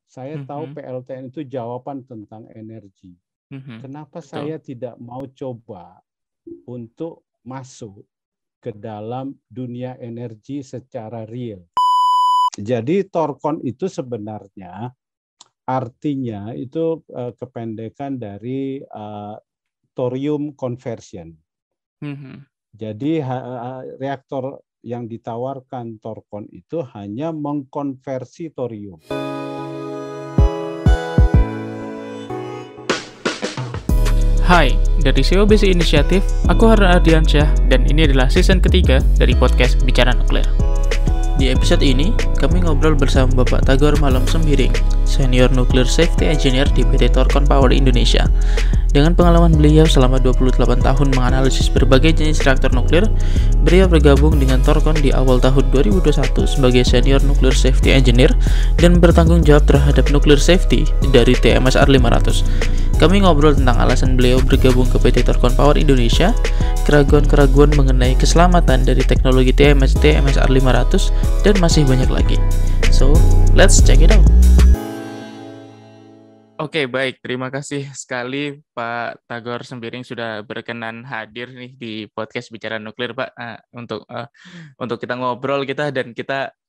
Saya tahu PLTN itu jawaban tentang energi. Kenapa saya tidak mau coba untuk masuk ke dalam dunia energi secara real? Jadi Torkon itu sebenarnya artinya itu kependekan dari thorium conversion. Jadi reaktor yang ditawarkan Torkon itu hanya mengkonversi thorium. Hai, dari COBC Inisiatif, aku Harun Ardiansyah dan ini adalah season ketiga dari podcast Bicara Nuklir. Di episode ini, kami ngobrol bersama Bapak Tagor Malam Sembiring, Senior Nuclear Safety Engineer di PT Torkon Power Indonesia. Dengan pengalaman beliau selama 28 tahun menganalisis berbagai jenis reaktor nuklir, beliau bergabung dengan Torkon di awal tahun 2021 sebagai Senior Nuclear Safety Engineer dan bertanggung jawab terhadap nuclear safety dari TMS R500. Kami ngobrol tentang alasan beliau bergabung ke PT Torkon Power Indonesia, keraguan-keraguan mengenai keselamatan dari teknologi TMS R500, dan masih banyak lagi. So, let's check it out. Oke, baik. Terima kasih sekali Pak Tagor Sembiring sudah berkenan hadir nih di podcast Bicara Nuklir, Pak. Untuk kita ngobrol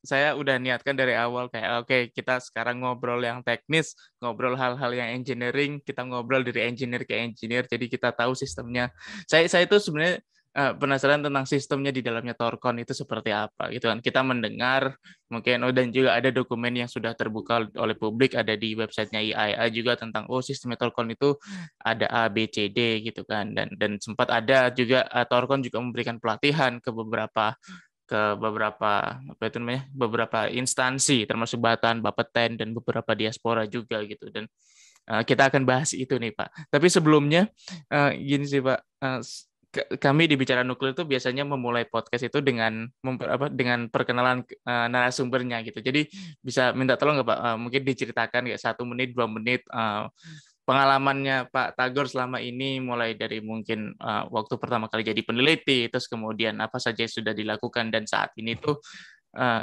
saya udah niatkan dari awal kayak oke, kita sekarang ngobrol yang teknis, ngobrol hal-hal yang engineering, kita ngobrol dari engineer ke engineer, jadi kita tahu sistemnya. Saya itu sebenarnya penasaran tentang sistemnya di dalamnya Torkon itu seperti apa gitu kan. Kita mendengar mungkin dan juga ada dokumen yang sudah terbuka oleh publik, ada di websitenya IAEA juga tentang sistemnya Torkon itu ada A B C D gitu kan, dan sempat ada juga Torkon juga memberikan pelatihan ke beberapa beberapa instansi termasuk Bapeten dan beberapa diaspora juga gitu, dan kita akan bahas itu nih Pak. Tapi sebelumnya gini sih Pak, kami di Bicara Nuklir itu biasanya memulai podcast itu dengan perkenalan narasumbernya gitu. Jadi bisa minta tolong nggak Pak? Mungkin diceritakan kayak 1 menit, 2 menit pengalamannya Pak Tagor selama ini, mulai dari mungkin waktu pertama kali jadi peneliti, terus kemudian apa saja yang sudah dilakukan, dan saat ini tuh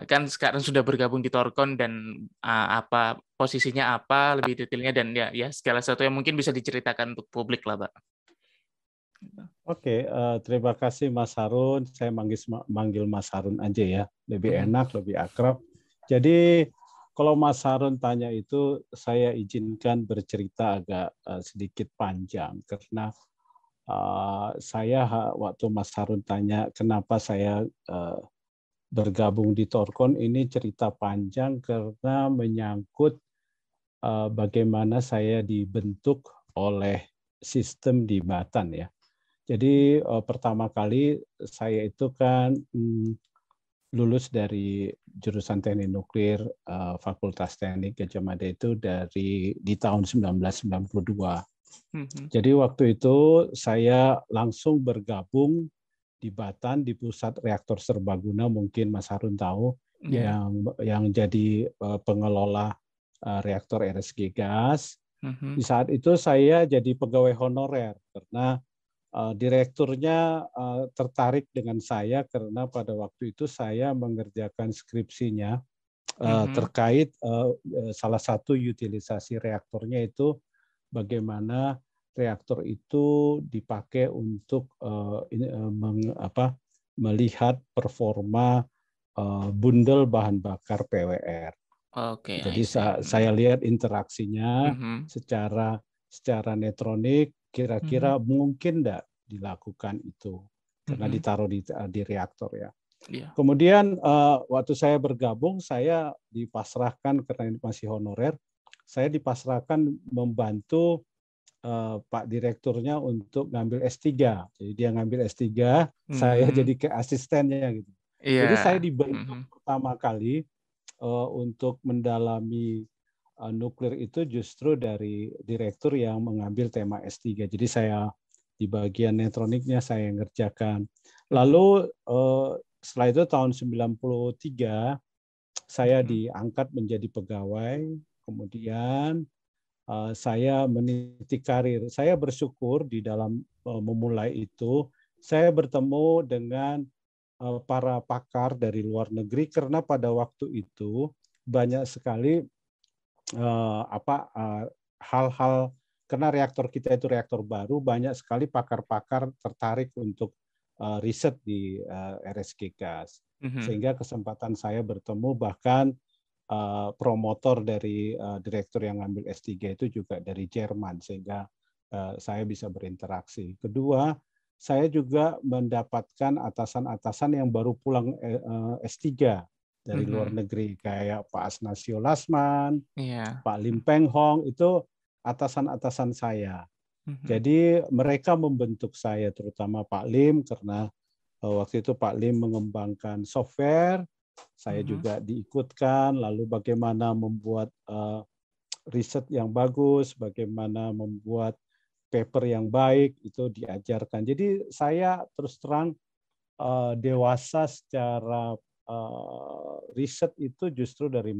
kan sekarang sudah bergabung di Torkon, dan apa posisinya apa lebih detailnya, dan ya segala sesuatu yang mungkin bisa diceritakan untuk publik lah Pak. Oke, terima kasih Mas Harun. Saya manggil Mas Harun aja ya, lebih enak, lebih akrab. Jadi kalau Mas Harun tanya itu, saya izinkan bercerita agak sedikit panjang karena saya waktu Mas Harun tanya kenapa saya bergabung di Torkon, ini cerita panjang karena menyangkut bagaimana saya dibentuk oleh sistem di Batan ya. Jadi pertama kali saya itu kan lulus dari jurusan Teknik Nuklir Fakultas Teknik Gadjah Mada itu di tahun 1992. Jadi waktu itu saya langsung bergabung di Batan di Pusat Reaktor Serbaguna, mungkin Mas Harun tahu, yang jadi pengelola reaktor RSG gas. Di saat itu saya jadi pegawai honorer karena direkturnya tertarik dengan saya karena pada waktu itu saya mengerjakan skripsinya terkait salah satu utilisasi reaktornya itu bagaimana reaktor itu dipakai untuk melihat performa bundel bahan bakar PWR. Oke, jadi saya lihat interaksinya secara netronik, kira-kira mungkin enggak dilakukan itu karena ditaruh di reaktor ya. Kemudian waktu saya bergabung, saya dipasrahkan karena ini masih honorer, saya dipasrahkan membantu Pak Direkturnya untuk ngambil S3. Jadi dia ngambil S3, saya jadi ke asistennya gitu. Jadi saya dibentuk pertama kali untuk mendalami nuklir itu justru dari direktur yang mengambil tema S3. Jadi saya di bagian netroniknya saya ngerjakan. Lalu setelah itu tahun 93 saya diangkat menjadi pegawai, kemudian saya meniti karir. Saya bersyukur di dalam memulai itu saya bertemu dengan para pakar dari luar negeri karena pada waktu itu banyak sekali hal-hal, karena reaktor kita itu reaktor baru, banyak sekali pakar-pakar tertarik untuk riset di RSG Gas. Sehingga kesempatan saya bertemu, bahkan promotor dari direktur yang ngambil S3 itu juga dari Jerman, sehingga saya bisa berinteraksi. Kedua, saya juga mendapatkan atasan-atasan yang baru pulang S3 dari luar negeri, kayak Pak Asnasio Lasman, Pak Lim Peng Hong, itu atasan-atasan saya. Jadi mereka membentuk saya, terutama Pak Lim, karena waktu itu Pak Lim mengembangkan software, saya juga diikutkan, lalu bagaimana membuat riset yang bagus, bagaimana membuat paper yang baik, itu diajarkan. Jadi saya terus terang dewasa secara riset itu justru dari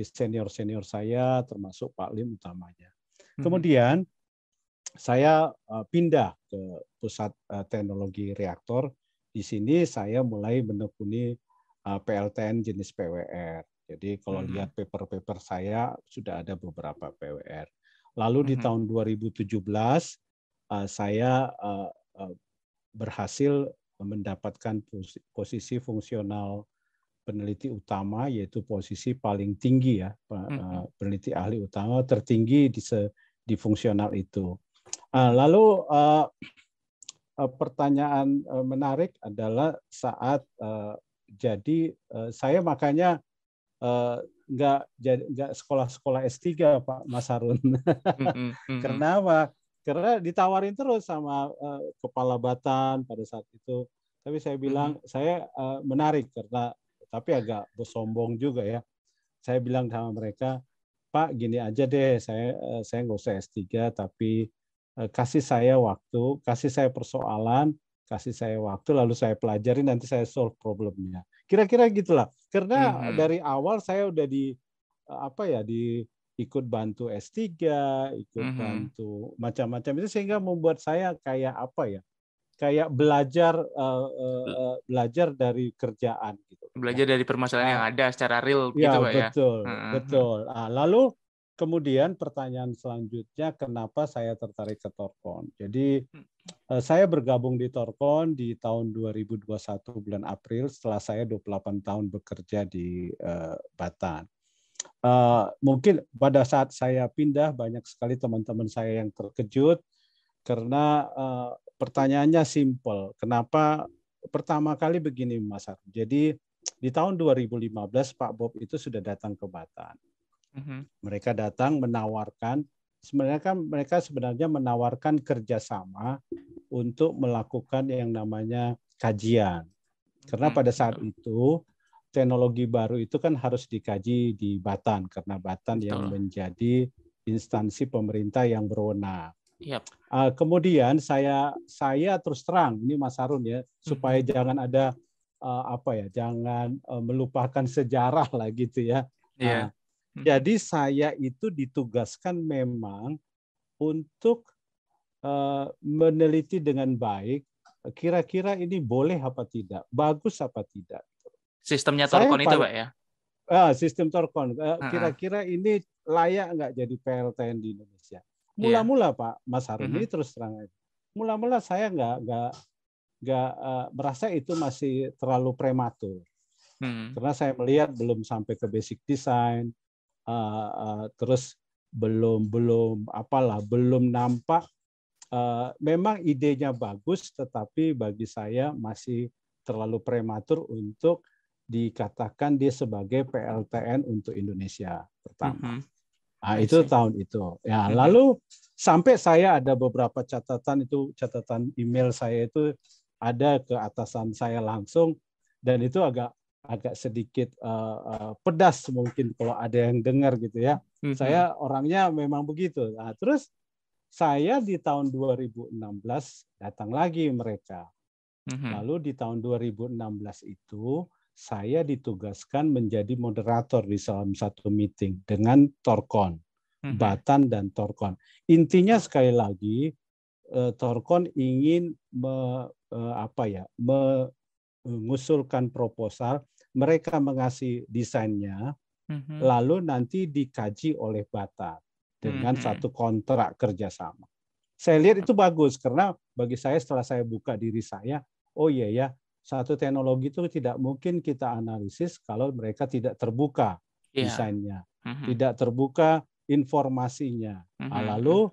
senior-senior saya, termasuk Pak Lim utamanya. Kemudian saya pindah ke pusat teknologi reaktor. Di sini saya mulai menekuni PLTN jenis PWR. Jadi kalau lihat paper-paper saya sudah ada beberapa PWR. Lalu di tahun 2017 saya berhasil mendapatkan posisi fungsional peneliti utama, yaitu posisi paling tinggi ya, peneliti ahli utama tertinggi di fungsional itu. Lalu pertanyaan menarik adalah saat jadi saya makanya nggak sekolah-sekolah S3 Pak Mas Harun. Kenapa? Karena ditawarin terus sama kepala Batan pada saat itu. Tapi saya bilang saya menarik karena, tapi agak bersombong juga ya. Saya bilang sama mereka, Pak gini aja deh, saya nggak usah S3, tapi kasih saya waktu, kasih saya persoalan, kasih saya waktu, lalu saya pelajari, nanti saya solve problemnya. Kira-kira gitulah. Karena dari awal saya udah ikut bantu S3, ikut bantu macam-macam itu, sehingga membuat saya kayak kayak belajar dari kerjaan gitu. Belajar dari permasalahan yang ada secara real gitu Pak ya. Betul. Lalu kemudian pertanyaan selanjutnya, kenapa saya tertarik ke Thorcon? Jadi saya bergabung di Thorcon di tahun 2021 bulan April, setelah saya 28 tahun bekerja di Batan. Mungkin pada saat saya pindah, banyak sekali teman-teman saya yang terkejut karena pertanyaannya simpel. Kenapa? Pertama kali begini Mas Har. Jadi di tahun 2015 Pak Bob itu sudah datang ke Batan. Mereka datang menawarkan, mereka sebenarnya menawarkan kerjasama untuk melakukan yang namanya kajian. Karena pada saat itu teknologi baru itu kan harus dikaji di Batan, karena Batan yang menjadi instansi pemerintah yang berwenang. Kemudian saya terus terang, ini Mas Harun ya, supaya jangan ada jangan melupakan sejarah lah gitu ya. Jadi saya itu ditugaskan memang untuk meneliti dengan baik, kira-kira ini boleh apa tidak, bagus apa tidak. Sistemnya Thorcon itu Pak ya? Sistem Thorcon, kira-kira ini layak nggak jadi PLTN di Indonesia? Mula-mula Pak Mas Harun, ini terus terang aja. Mula-mula saya nggak merasa itu masih terlalu prematur. Karena saya melihat belum sampai ke basic design, terus belum nampak. Memang idenya bagus, tetapi bagi saya masih terlalu prematur untuk dikatakan dia sebagai PLTN untuk Indonesia pertama. Itu tahun itu. Ya, lalu sampai saya ada beberapa catatan email saya itu ada ke atasan saya langsung, dan itu agak sedikit pedas mungkin kalau ada yang dengar gitu ya. Saya orangnya memang begitu. Nah, terus saya di tahun 2016 datang lagi mereka. Lalu di tahun 2016 itu saya ditugaskan menjadi moderator di salah satu meeting dengan Thorcon, Batan dan Thorcon. Intinya sekali lagi, Thorcon ingin mengusulkan proposal, mereka mengasih desainnya, lalu nanti dikaji oleh Bata dengan satu kontrak kerjasama. Saya lihat itu bagus karena bagi saya setelah saya buka diri saya, oh iya ya, satu teknologi itu tidak mungkin kita analisis kalau mereka tidak terbuka desainnya, tidak terbuka informasinya. Lalu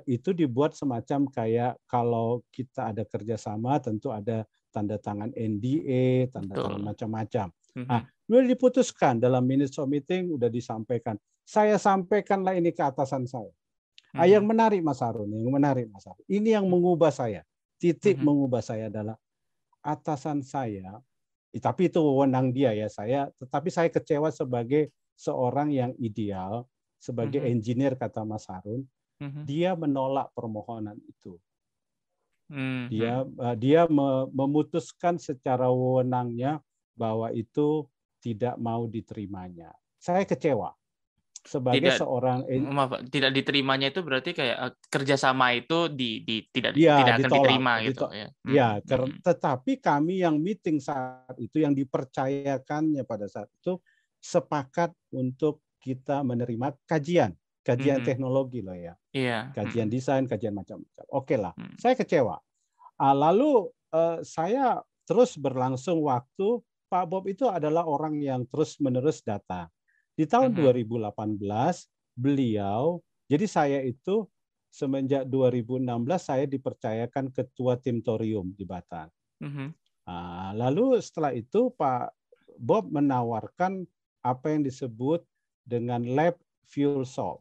itu dibuat semacam kayak kalau kita ada kerjasama tentu ada tanda tangan NDA, tanda tangan macam-macam. Nah, sudah diputuskan dalam minutes of meeting, sudah disampaikan. Saya sampaikanlah ini ke atasan saya. Yang menarik Mas Harun, ini yang mengubah saya. Titik mengubah saya adalah atasan saya, tapi itu wewenang dia ya tetapi saya kecewa sebagai seorang yang ideal, sebagai engineer kata Mas Harun. Dia menolak permohonan itu. Dia memutuskan secara wewenangnya bahwa itu tidak mau diterimanya. Saya kecewa sebagai seorang tidak diterimanya itu berarti kayak kerjasama itu tidak akan ditolak, diterima gitu ya. Tetapi kami yang meeting saat itu yang dipercayakannya pada saat itu sepakat untuk kita menerima kajian teknologi loh ya. Kajian desain, kajian macam-macam. Oke lah, saya kecewa. Lalu saya terus berlangsung waktu, Pak Bob itu adalah orang yang terus-menerus data. Di tahun 2018, beliau, jadi saya itu semenjak 2016 saya dipercayakan ketua tim Thorium di Batam. Lalu setelah itu Pak Bob menawarkan apa yang disebut dengan Lab Fuel Salt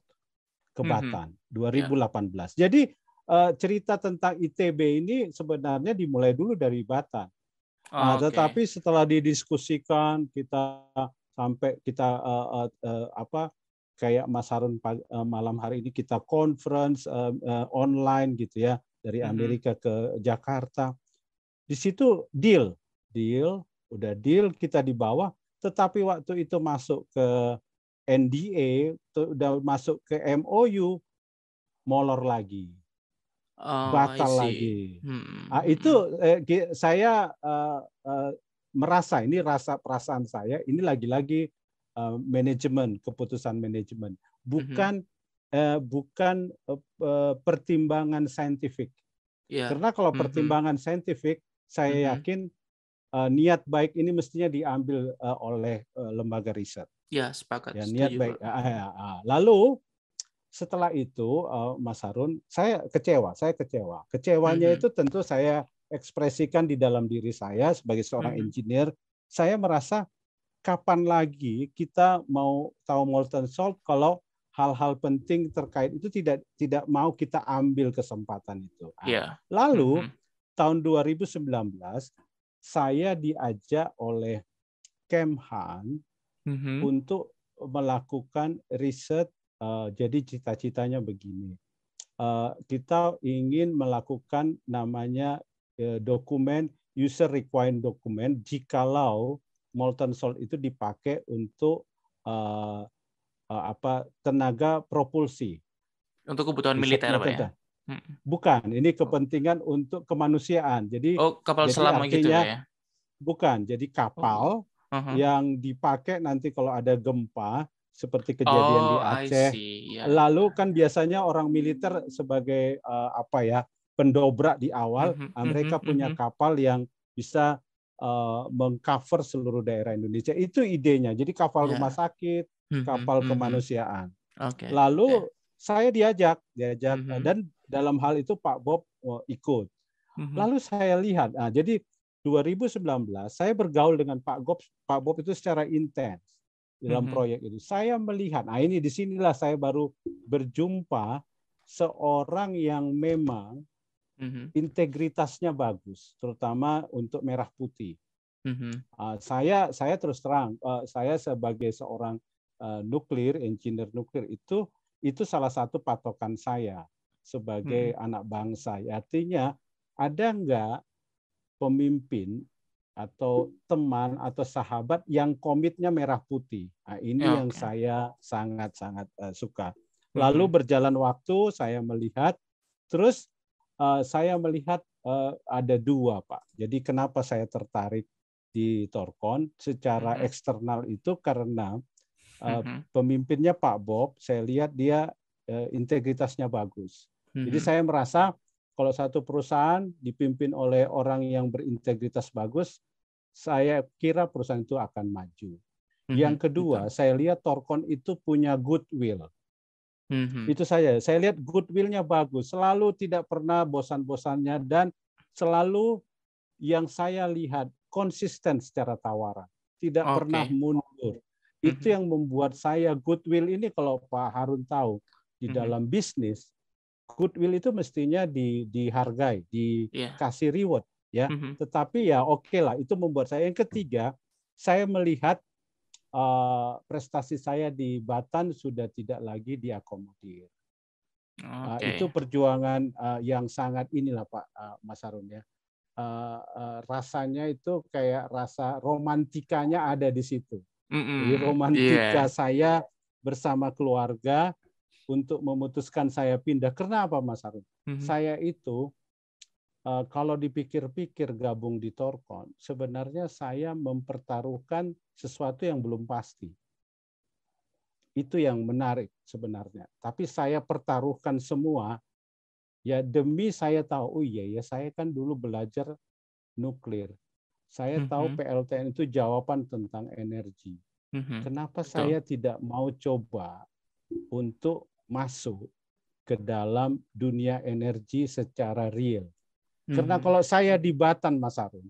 ke Batam 2018. Jadi cerita tentang ITB ini sebenarnya dimulai dulu dari Batam. Tetapi setelah didiskusikan sampai kita kayak Mas Harun malam hari ini kita conference online gitu ya dari Amerika ke Jakarta. Di situ deal kita di bawah, tetapi waktu itu masuk ke NDA, udah masuk ke MOU, molor lagi, batal lagi. Itu saya merasa, ini perasaan saya, ini lagi-lagi manajemen, keputusan manajemen, bukan pertimbangan saintifik. Karena kalau pertimbangan saintifik, saya yakin niat baik ini mestinya diambil oleh lembaga riset. Ya, sepakat. Ya, niat baik. Lalu setelah itu, Mas Harun, saya kecewa. Kecewanya itu tentu saya ekspresikan di dalam diri saya sebagai seorang engineer. Saya merasa kapan lagi kita mau tahu molten salt kalau hal-hal penting terkait itu tidak mau kita ambil kesempatan itu. Lalu tahun 2019 saya diajak oleh Kemhan untuk melakukan riset. Jadi cita-citanya begini, kita ingin melakukan namanya dokumen user required dokumen jikalau molten salt itu dipakai untuk tenaga propulsi. Untuk kebutuhan militer, Pak ya? Bukan, ini kepentingan untuk kemanusiaan. Jadi kapal selam gitu ya? Bukan, jadi kapal yang dipakai nanti kalau ada gempa seperti kejadian di Aceh. Lalu kan biasanya orang militer sebagai pendobrak di awal, mereka punya kapal yang bisa mengcover seluruh daerah Indonesia. Itu idenya. Jadi kapal rumah sakit, kapal kemanusiaan. Lalu saya diajak dan dalam hal itu Pak Bob ikut. Lalu saya lihat, jadi 2019 saya bergaul dengan Pak Bob itu secara intens dalam proyek itu. Saya melihat, ini disinilah saya baru berjumpa seorang yang memang integritasnya bagus, terutama untuk merah putih. Saya terus terang, saya sebagai seorang engineer nuklir itu salah satu patokan saya sebagai anak bangsa. Artinya ada enggak pemimpin atau teman atau sahabat yang komitnya merah putih. Ini yang saya sangat-sangat suka. Lalu berjalan waktu saya melihat, terus saya melihat ada dua, Pak. Jadi kenapa saya tertarik di Thorcon secara eksternal itu karena Pemimpinnya Pak Bob, saya lihat dia integritasnya bagus. Jadi saya merasa kalau satu perusahaan dipimpin oleh orang yang berintegritas bagus, saya kira perusahaan itu akan maju. Yang kedua, saya lihat Torkon itu punya goodwill. Itu saya lihat goodwill-nya bagus, selalu tidak pernah bosan-bosannya, dan selalu yang saya lihat konsisten secara tawaran, tidak pernah mundur. Itu yang membuat saya goodwill ini, kalau Pak Harun tahu, di dalam bisnis, goodwill itu mestinya dihargai, dikasih reward, ya. Tetapi ya oke lah, itu membuat saya. Yang ketiga, saya melihat prestasi saya di Batan sudah tidak lagi diakomodir. Itu perjuangan yang sangat inilah Pak Mas Harun, ya. Rasanya itu kayak rasa romantikanya ada di situ. Jadi romantika saya bersama keluarga untuk memutuskan saya pindah. Kenapa Mas Harun? Saya itu kalau dipikir-pikir gabung di Torkon, sebenarnya saya mempertaruhkan sesuatu yang belum pasti. Itu yang menarik sebenarnya. Tapi saya pertaruhkan semua, ya demi saya tahu, oh iya ya, saya kan dulu belajar nuklir. Saya tahu PLTN itu jawaban tentang energi. Kenapa saya tidak mau coba untuk masuk ke dalam dunia energi secara real? Karena kalau saya di Batan, Mas Harun,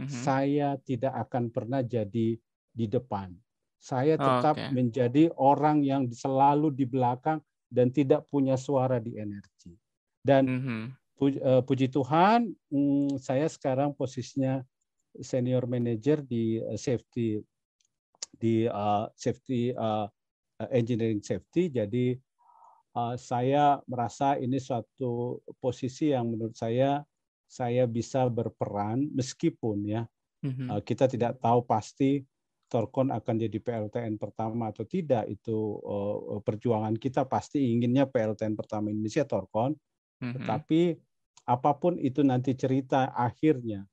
saya tidak akan pernah jadi di depan. Saya tetap menjadi orang yang selalu di belakang dan tidak punya suara di energi. Dan puji Tuhan, saya sekarang posisinya senior manager di safety, engineering safety. Jadi saya merasa ini suatu posisi yang menurut saya bisa berperan, meskipun ya kita tidak tahu pasti Torkon akan jadi PLTN pertama atau tidak. Itu perjuangan kita, pasti inginnya PLTN pertama Indonesia Torkon. Tetapi apapun itu nanti cerita akhirnya,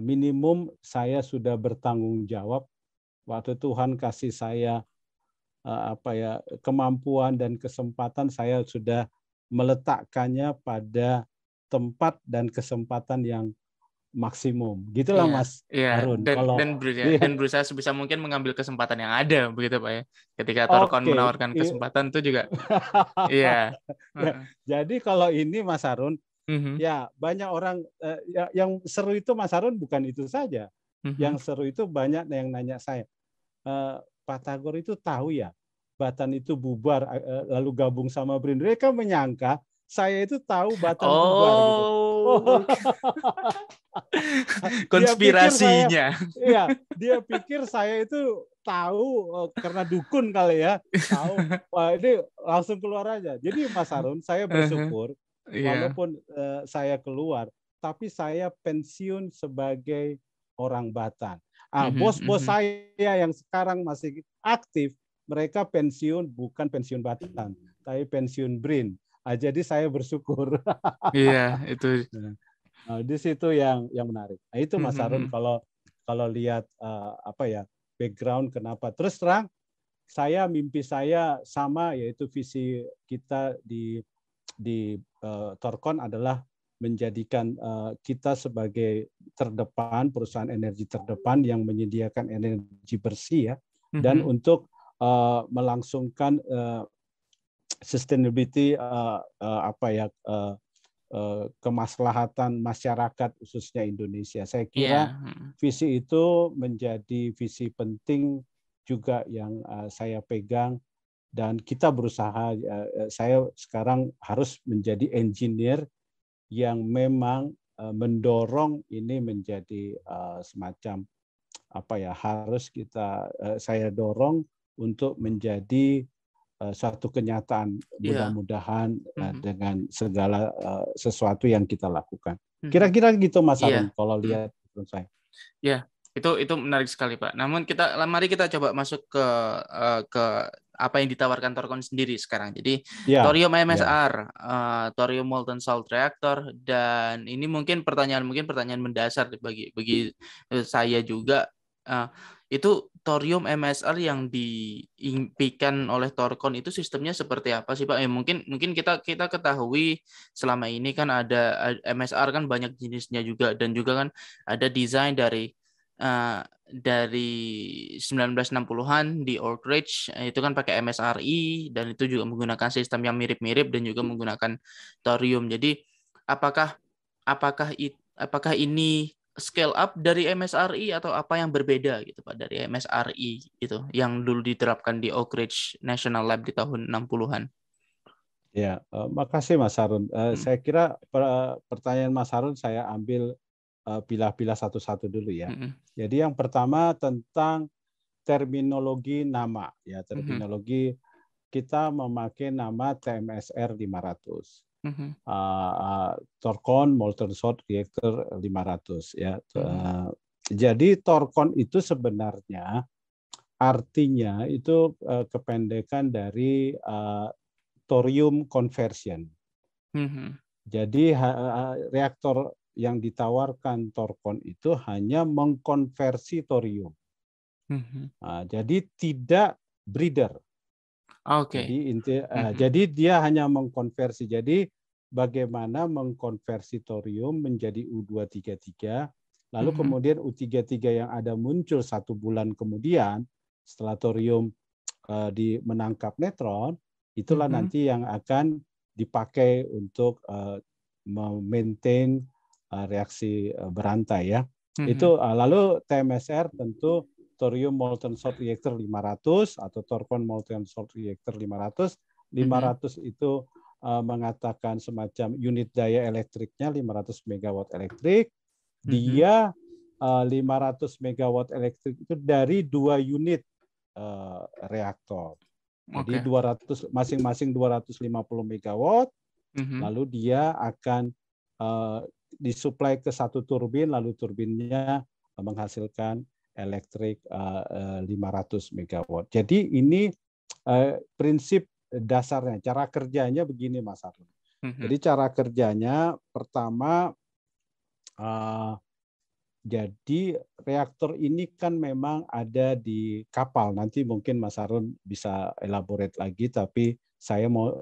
minimum saya sudah bertanggung jawab. Waktu Tuhan kasih saya kemampuan dan kesempatan, saya sudah meletakkannya pada tempat dan kesempatan yang maksimum. Gitulah Mas Harun. Dan berusaha sebisa mungkin mengambil kesempatan yang ada, begitu Pak ya. Ketika Torkon menawarkan kesempatan itu juga. Jadi kalau ini Mas Harun, ya banyak orang yang seru itu Mas Harun, bukan itu saja. Yang seru itu banyak yang nanya saya, Pak Tagor itu tahu ya Batan itu bubar lalu gabung sama BRIN. Mereka menyangka saya itu tahu Batan bubar gitu. Konspirasinya. Dia pikir saya itu tahu karena dukun kali ya. Tahu. Wah, ini langsung keluar aja. Jadi Mas Harun, saya bersyukur walaupun saya keluar, tapi saya pensiun sebagai orang Batan. Bos-bos saya yang sekarang masih aktif, mereka pensiun bukan pensiun Batan, tapi pensiun BRIN. Jadi saya bersyukur. Itu. Di situ yang menarik. Itu Mas Harun, kalau lihat background kenapa. Terus terang, mimpi saya sama, yaitu visi kita di Torkon adalah menjadikan kita sebagai terdepan, perusahaan energi terdepan yang menyediakan energi bersih, ya, dan untuk melangsungkan sustainability, kemaslahatan masyarakat khususnya Indonesia. Saya kira visi itu menjadi visi penting juga yang saya pegang, dan kita berusaha. Saya sekarang harus menjadi engineer yang memang mendorong ini menjadi semacam harus saya dorong untuk menjadi suatu kenyataan, mudah-mudahan dengan segala sesuatu yang kita lakukan. Kira-kira gitu Mas Harun, kalau lihat menurut saya. Ya, itu menarik sekali Pak. Namun mari kita coba masuk ke apa yang ditawarkan Torkon sendiri sekarang. Jadi thorium MSR, thorium molten salt reactor, dan ini mungkin pertanyaan mendasar bagi saya juga. Itu thorium MSR yang diimpikan oleh Thorcon itu sistemnya seperti apa sih Pak? Mungkin kita ketahui selama ini kan ada MSR kan banyak jenisnya juga, dan juga kan ada desain dari 1960-an di Oak Ridge itu kan pakai MSRI, dan itu juga menggunakan sistem yang mirip-mirip dan juga menggunakan thorium. Jadi apakah ini scale up dari MSRI atau apa yang berbeda gitu Pak dari MSRI gitu yang dulu diterapkan di Oak Ridge National Lab di tahun 60-an? Ya, makasih Mas Harun. Saya kira pertanyaan Mas Harun saya ambil pilah-pilah satu-satu dulu ya. Jadi yang pertama tentang terminologi nama ya, terminologi kita memakai nama TMSR 500. Thorcon Molten Salt Reactor 500 ya. Jadi Thorcon itu sebenarnya artinya itu kependekan dari thorium conversion. Jadi reaktor yang ditawarkan Thorcon itu hanya mengkonversi thorium. Jadi tidak breeder. Jadi dia hanya mengkonversi. Jadi bagaimana mengkonversi thorium menjadi U233, lalu kemudian U33 yang ada muncul 1 bulan kemudian setelah thorium menangkap neutron, itulah nanti yang akan dipakai untuk memaintain reaksi berantai ya. Itu lalu TMSR tentu Thorium Molten Salt Reactor 500 atau Thorcon Molten Salt Reactor 500. 500 itu mengatakan semacam unit daya elektriknya 500 megawatt elektrik. Dia 500 megawatt elektrik itu dari 2 unit reaktor. Jadi 200 masing-masing 250 megawatt. Lalu dia akan disuplai ke 1 turbin, lalu turbinnya menghasilkan elektrik 500 megawatt. Jadi ini prinsip dasarnya, cara kerjanya begini Mas Arun. Jadi cara kerjanya pertama, jadi reaktor ini kan memang ada di kapal. Nanti mungkin Mas Arun bisa elaborate lagi, tapi saya mau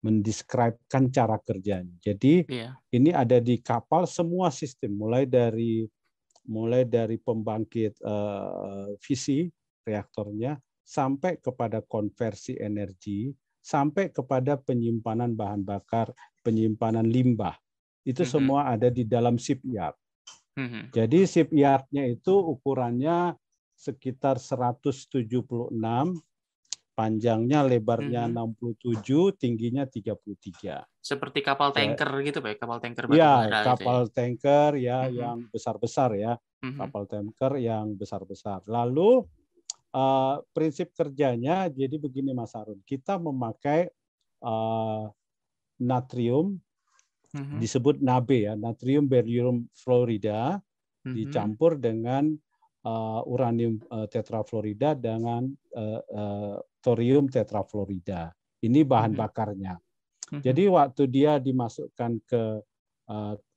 mendeskripsikan cara kerjanya. Jadi ini ada di kapal semua sistem, mulai dari pembangkit fisi reaktornya sampai kepada konversi energi, sampai kepada penyimpanan bahan bakar, penyimpanan limbah. Itu semua ada di dalam shipyard. Jadi shipyardnya itu ukurannya sekitar 176, panjangnya lebarnya 67, tingginya 33. Seperti kapal tanker gitu Pak, kapal tanker batu bara. Kapal tanker ya yang besar-besar ya. Kapal tanker yang besar-besar. Lalu prinsip kerjanya jadi begini Mas Harun. Kita memakai natrium, disebut NaBe ya, natrium barium fluorida, dicampur dengan uranium tetrafluorida dengan thorium tetrafluorida. Ini bahan bakarnya. Jadi waktu dia dimasukkan ke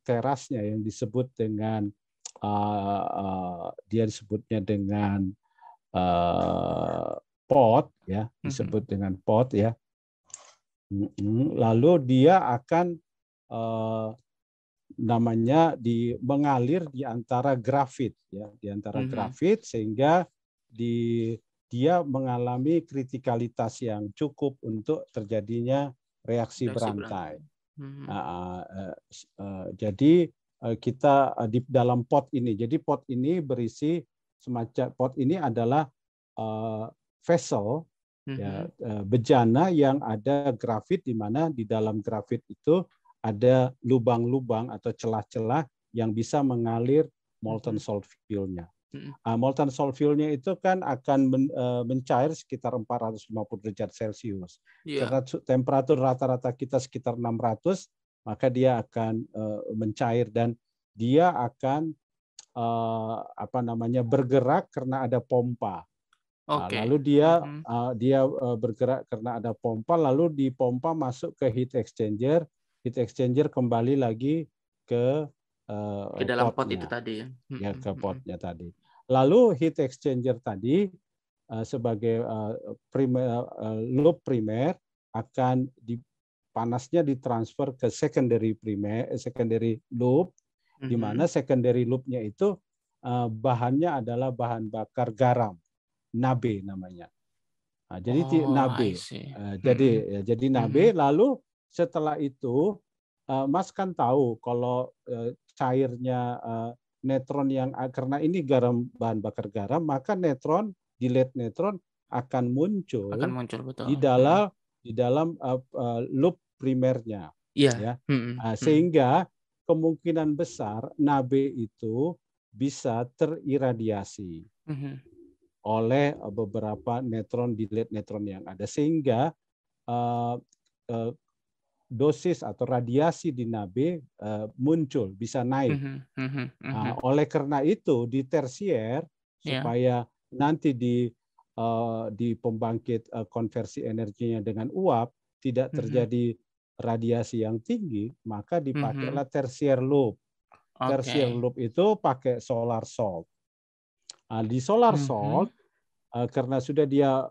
terasnya yang disebut dengan dia disebutnya dengan pot ya, disebut dengan pot ya. Lalu dia akan namanya mengalir di antara grafit ya, di antara grafit sehingga dia mengalami kritikalitas yang cukup untuk terjadinya reaksi berantai. Jadi kita di dalam pot ini. Jadi pot ini berisi semacam, pot ini adalah vessel ya, bejana yang ada grafit, di mana di dalam grafit itu ada lubang-lubang atau celah-celah yang bisa mengalir molten salt fuel-nya. Molten salt fuel-nya itu kan akan mencair sekitar 450 derajat Celcius. Karena temperatur rata-rata kita sekitar 600, maka dia akan mencair dan dia akan bergerak karena ada pompa. Lalu dia bergerak karena ada pompa, lalu dipompa masuk ke heat exchanger. Heat exchanger kembali lagi ke dalam pot itu tadi ya, ke potnya tadi. Lalu heat exchanger tadi sebagai loop primer akan panasnya ditransfer ke secondary loop, di mana secondary loopnya itu bahannya adalah bahan bakar garam, nabe namanya. Nah, jadi nabe. Jadi nabe. Lalu setelah itu Mas kan tahu kalau cairnya netron yang, karena ini bahan bakar garam, maka delayed netron akan muncul betul. di dalam loop primernya. Iya. Ya. Sehingga kemungkinan besar nabe itu bisa teriradiasi oleh beberapa delayed netron yang ada, sehingga dosis atau radiasi di nabe muncul, bisa naik. Oleh karena itu di tersier, supaya nanti di pembangkit konversi energinya dengan uap tidak terjadi radiasi yang tinggi, maka dipakailah tersier loop. Tersier loop itu pakai solar salt. Di solar salt, karena sudah dia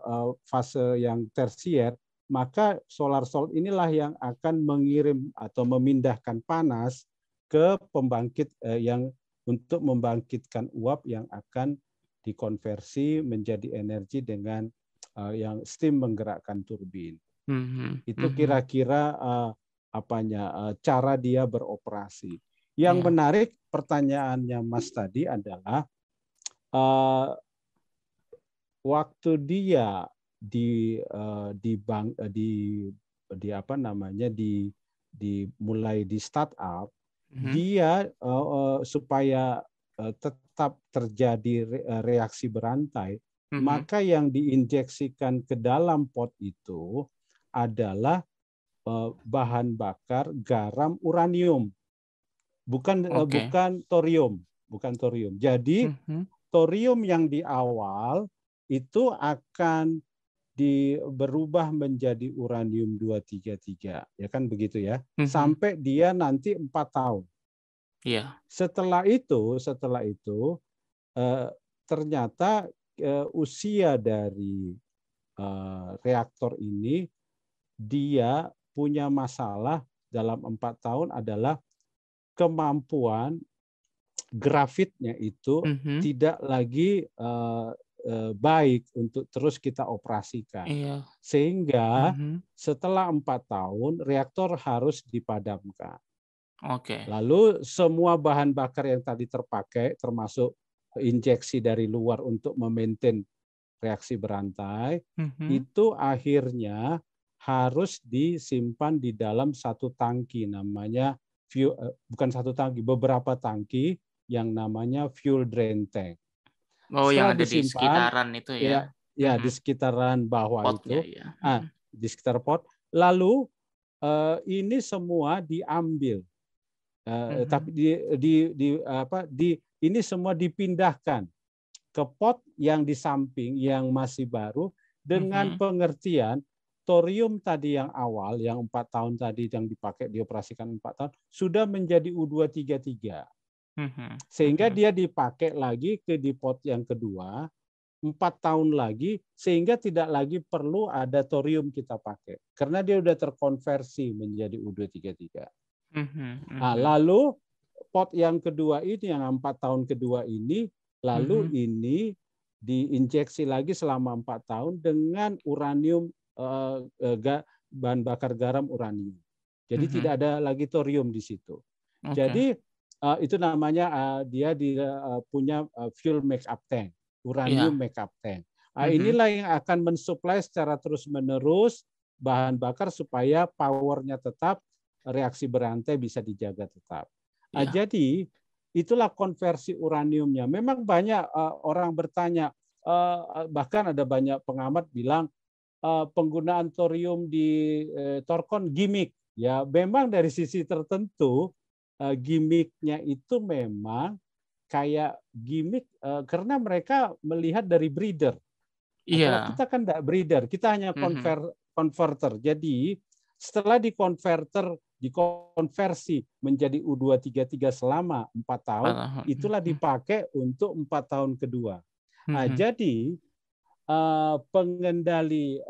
fase yang tersier, maka solar salt inilah yang akan mengirim atau memindahkan panas ke pembangkit yang untuk membangkitkan uap yang akan dikonversi menjadi energi dengan yang steam menggerakkan turbin. Itu kira-kira cara dia beroperasi. Yang menarik pertanyaannya Mas tadi adalah waktu dia mulai di startup, dia supaya tetap terjadi reaksi berantai, maka yang diinjeksikan ke dalam pot itu adalah bahan bakar garam uranium, bukan thorium, Jadi thorium yang di awal itu akan berubah menjadi uranium 233, ya kan begitu ya, sampai dia nanti 4 tahun. Iya. Setelah itu ternyata usia dari reaktor ini, dia punya masalah dalam 4 tahun adalah kemampuan grafitnya itu tidak lagi baik untuk terus kita operasikan. Sehingga setelah 4 tahun reaktor harus dipadamkan. Lalu semua bahan bakar yang tadi terpakai, termasuk injeksi dari luar untuk memaintain reaksi berantai, itu akhirnya harus disimpan di dalam satu tangki, namanya bukan satu tangki, beberapa tangki yang namanya fuel drain tank. Yang ada di sekitaran itu ya? Ya, di sekitaran bawah potnya, itu. Di sekitar pot. Lalu ini semua diambil, tapi ini semua dipindahkan ke pot yang di samping yang masih baru, dengan pengertian thorium tadi yang awal, yang 4 tahun tadi yang dipakai dioperasikan 4 tahun, sudah menjadi U233. Sehingga dia dipakai lagi di pot yang kedua 4 tahun lagi, sehingga tidak lagi perlu ada thorium kita pakai karena dia sudah terkonversi menjadi U233. Lalu pot yang kedua ini, yang 4 tahun kedua ini, lalu ini diinjeksi lagi selama 4 tahun dengan uranium, bahan bakar garam uranium. Jadi tidak ada lagi thorium di situ. Jadi itu namanya dia punya fuel make-up tank, uranium make-up tank. Inilah yang akan mensuplai secara terus-menerus bahan bakar supaya powernya tetap, reaksi berantai bisa dijaga tetap. Jadi itulah konversi uraniumnya. Memang banyak orang bertanya, bahkan ada banyak pengamat bilang penggunaan thorium di Thorcon gimmick. Ya, memang dari sisi tertentu gimmicknya itu memang kayak gimmick karena mereka melihat dari breeder. Kalau kita kan tidak breeder, kita hanya converter. Jadi setelah dikonverter dikonversi menjadi U233 selama 4 tahun, itulah dipakai untuk 4 tahun kedua. Nah, jadi pengendali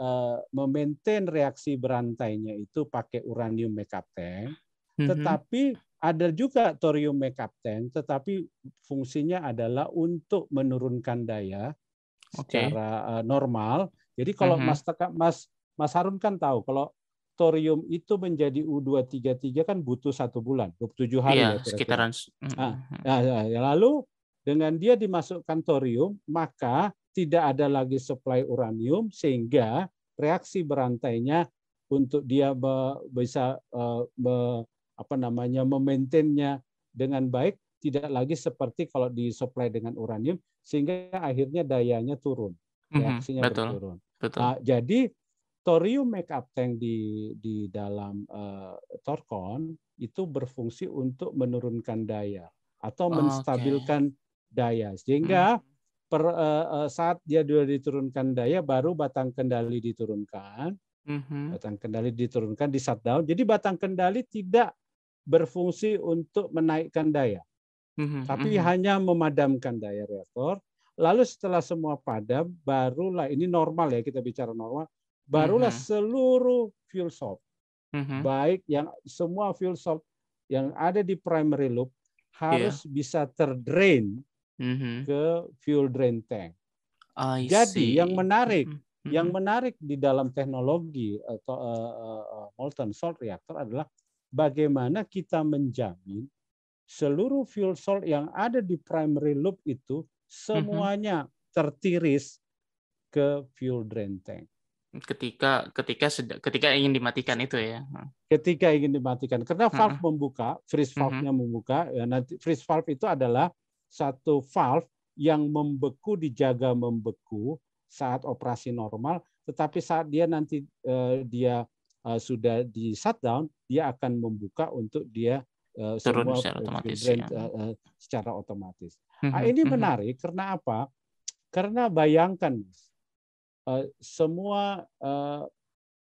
memaintain reaksi berantainya itu pakai uranium mercaptan, tetapi ada juga thorium mercaptan, tetapi fungsinya adalah untuk menurunkan daya secara normal. Jadi kalau Mas Harun kan tahu kalau thorium itu menjadi U233 kan butuh 1 bulan, 27 hari ya kira-kira. Lalu dengan dia dimasukkan thorium, maka tidak ada lagi supply uranium sehingga reaksi berantainya untuk dia bisa memaintainnya dengan baik tidak lagi seperti kalau disuplai dengan uranium sehingga akhirnya dayanya turun, reaksinya berturun. Nah, jadi thorium mercaptan di dalam Thorcon itu berfungsi untuk menurunkan daya atau menstabilkan daya sehingga saat dia sudah diturunkan daya baru batang kendali diturunkan. Batang kendali diturunkan di shutdown. Jadi batang kendali tidak berfungsi untuk menaikkan daya, tapi hanya memadamkan daya reaktor. Lalu setelah semua padam, barulah ini normal ya, kita bicara normal, barulah seluruh fuel salt, baik yang semua fuel salt yang ada di primary loop harus bisa terdrain ke fuel drain tank. Jadi yang menarik di dalam teknologi molten salt reactor adalah bagaimana kita menjamin seluruh fuel salt yang ada di primary loop itu semuanya tertiris ke fuel drain tank. Ketika ingin dimatikan itu ya. Ketika ingin dimatikan, karena valve membuka, freeze valve-nya membuka. Ya, nanti freeze valve itu adalah satu valve yang dijaga membeku saat operasi normal, tetapi saat dia nanti sudah di shutdown, dia akan membuka untuk dia turun secara otomatis. Secara otomatis. Nah, ini menarik karena apa? Karena bayangkan,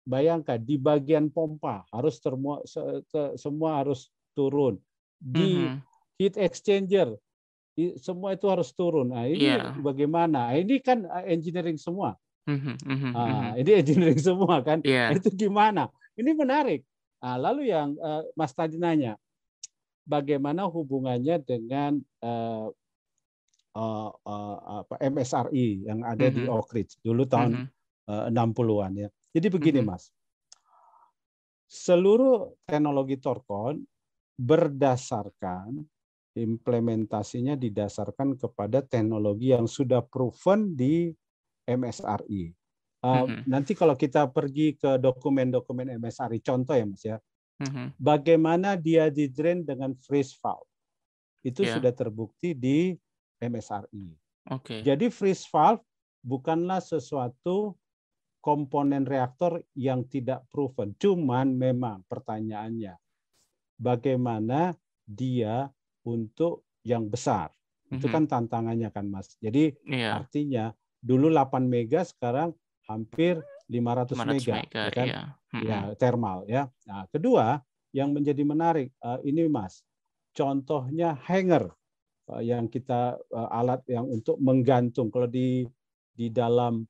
bayangkan di bagian pompa harus semua harus turun, di heat exchanger semua itu harus turun. Nah, ini bagaimana? Ini kan engineering semua. Ini engineering semua kan. Itu gimana? Ini menarik. Nah, lalu yang Mas tadi nanya, bagaimana hubungannya dengan MSRI yang ada di Oak Ridge dulu tahun 60-an ya. Jadi begini Mas, seluruh teknologi Thorcon berdasarkan implementasinya didasarkan kepada teknologi yang sudah proven di MSRI. Nanti kalau kita pergi ke dokumen-dokumen MSRI, contoh ya Mas ya, bagaimana dia di-drain dengan freeze valve. Itu sudah terbukti di MSRI. Jadi freeze valve bukanlah sesuatu komponen reaktor yang tidak proven. Cuman memang pertanyaannya, bagaimana dia untuk yang besar? Itu kan tantangannya kan Mas. Jadi artinya dulu 8 mega, sekarang hampir 500 mega, ya kan? Ya, thermal ya. Nah, kedua yang menjadi menarik ini Mas, contohnya hanger yang kita alat yang untuk menggantung. Kalau di dalam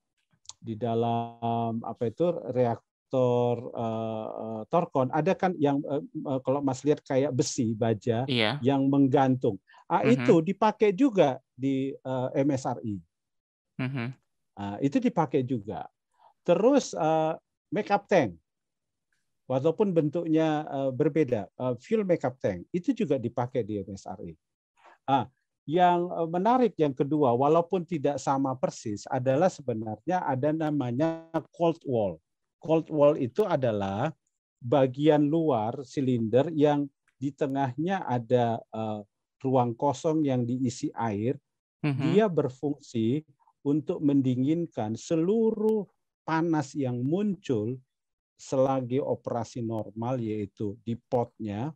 apa itu reaktor Thorcon ada kan yang kalau Mas lihat kayak besi baja yang menggantung. Itu dipakai juga di MSRI. Itu dipakai juga. Terus makeup tank, walaupun bentuknya berbeda, fuel makeup tank itu juga dipakai di MSRI. Yang menarik yang kedua, walaupun tidak sama persis, adalah sebenarnya ada namanya cold wall. Cold wall itu adalah bagian luar silinder yang di tengahnya ada ruang kosong yang diisi air. Dia berfungsi untuk mendinginkan seluruh panas yang muncul selagi operasi normal, yaitu di potnya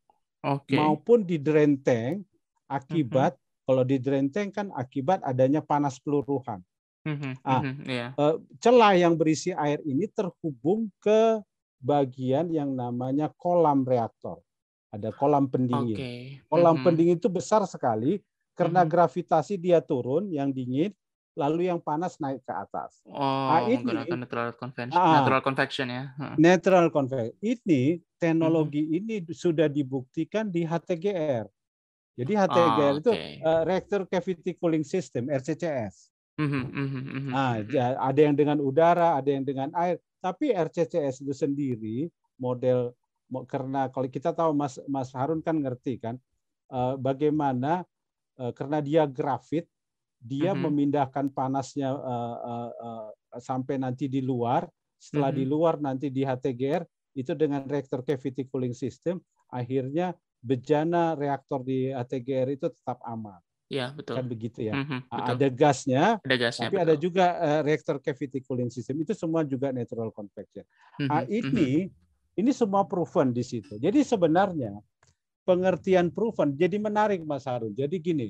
maupun di drain tank, akibat kalau di drain tank kan akibat adanya panas peluruhan. Celah yang berisi air ini terhubung ke bagian yang namanya kolam reaktor. Ada kolam pendingin. Kolam pendingin itu besar sekali karena gravitasi dia turun, yang dingin, lalu yang panas naik ke atas. Menggunakan natural convection ya. Natural convection. Ini teknologi ini sudah dibuktikan di HTGR. Jadi HTGR itu Reactor Cavity Cooling System, RCCS. Ada yang dengan udara, ada yang dengan air. Tapi RCCS itu sendiri model, karena kalau kita tahu Mas Harun kan ngerti kan bagaimana karena dia grafit, dia memindahkan panasnya sampai nanti di luar. Setelah di luar nanti di HTGR itu dengan reactor cavity cooling system, akhirnya bejana reaktor di HTGR itu tetap aman. Ya, betul. Kan begitu ya. Betul. Ada gasnya, tapi betul. ada juga reactor cavity cooling system. Itu semua juga natural convection. Ini semua proven di situ. Jadi sebenarnya pengertian proven jadi menarik, Mas Harun. Jadi gini,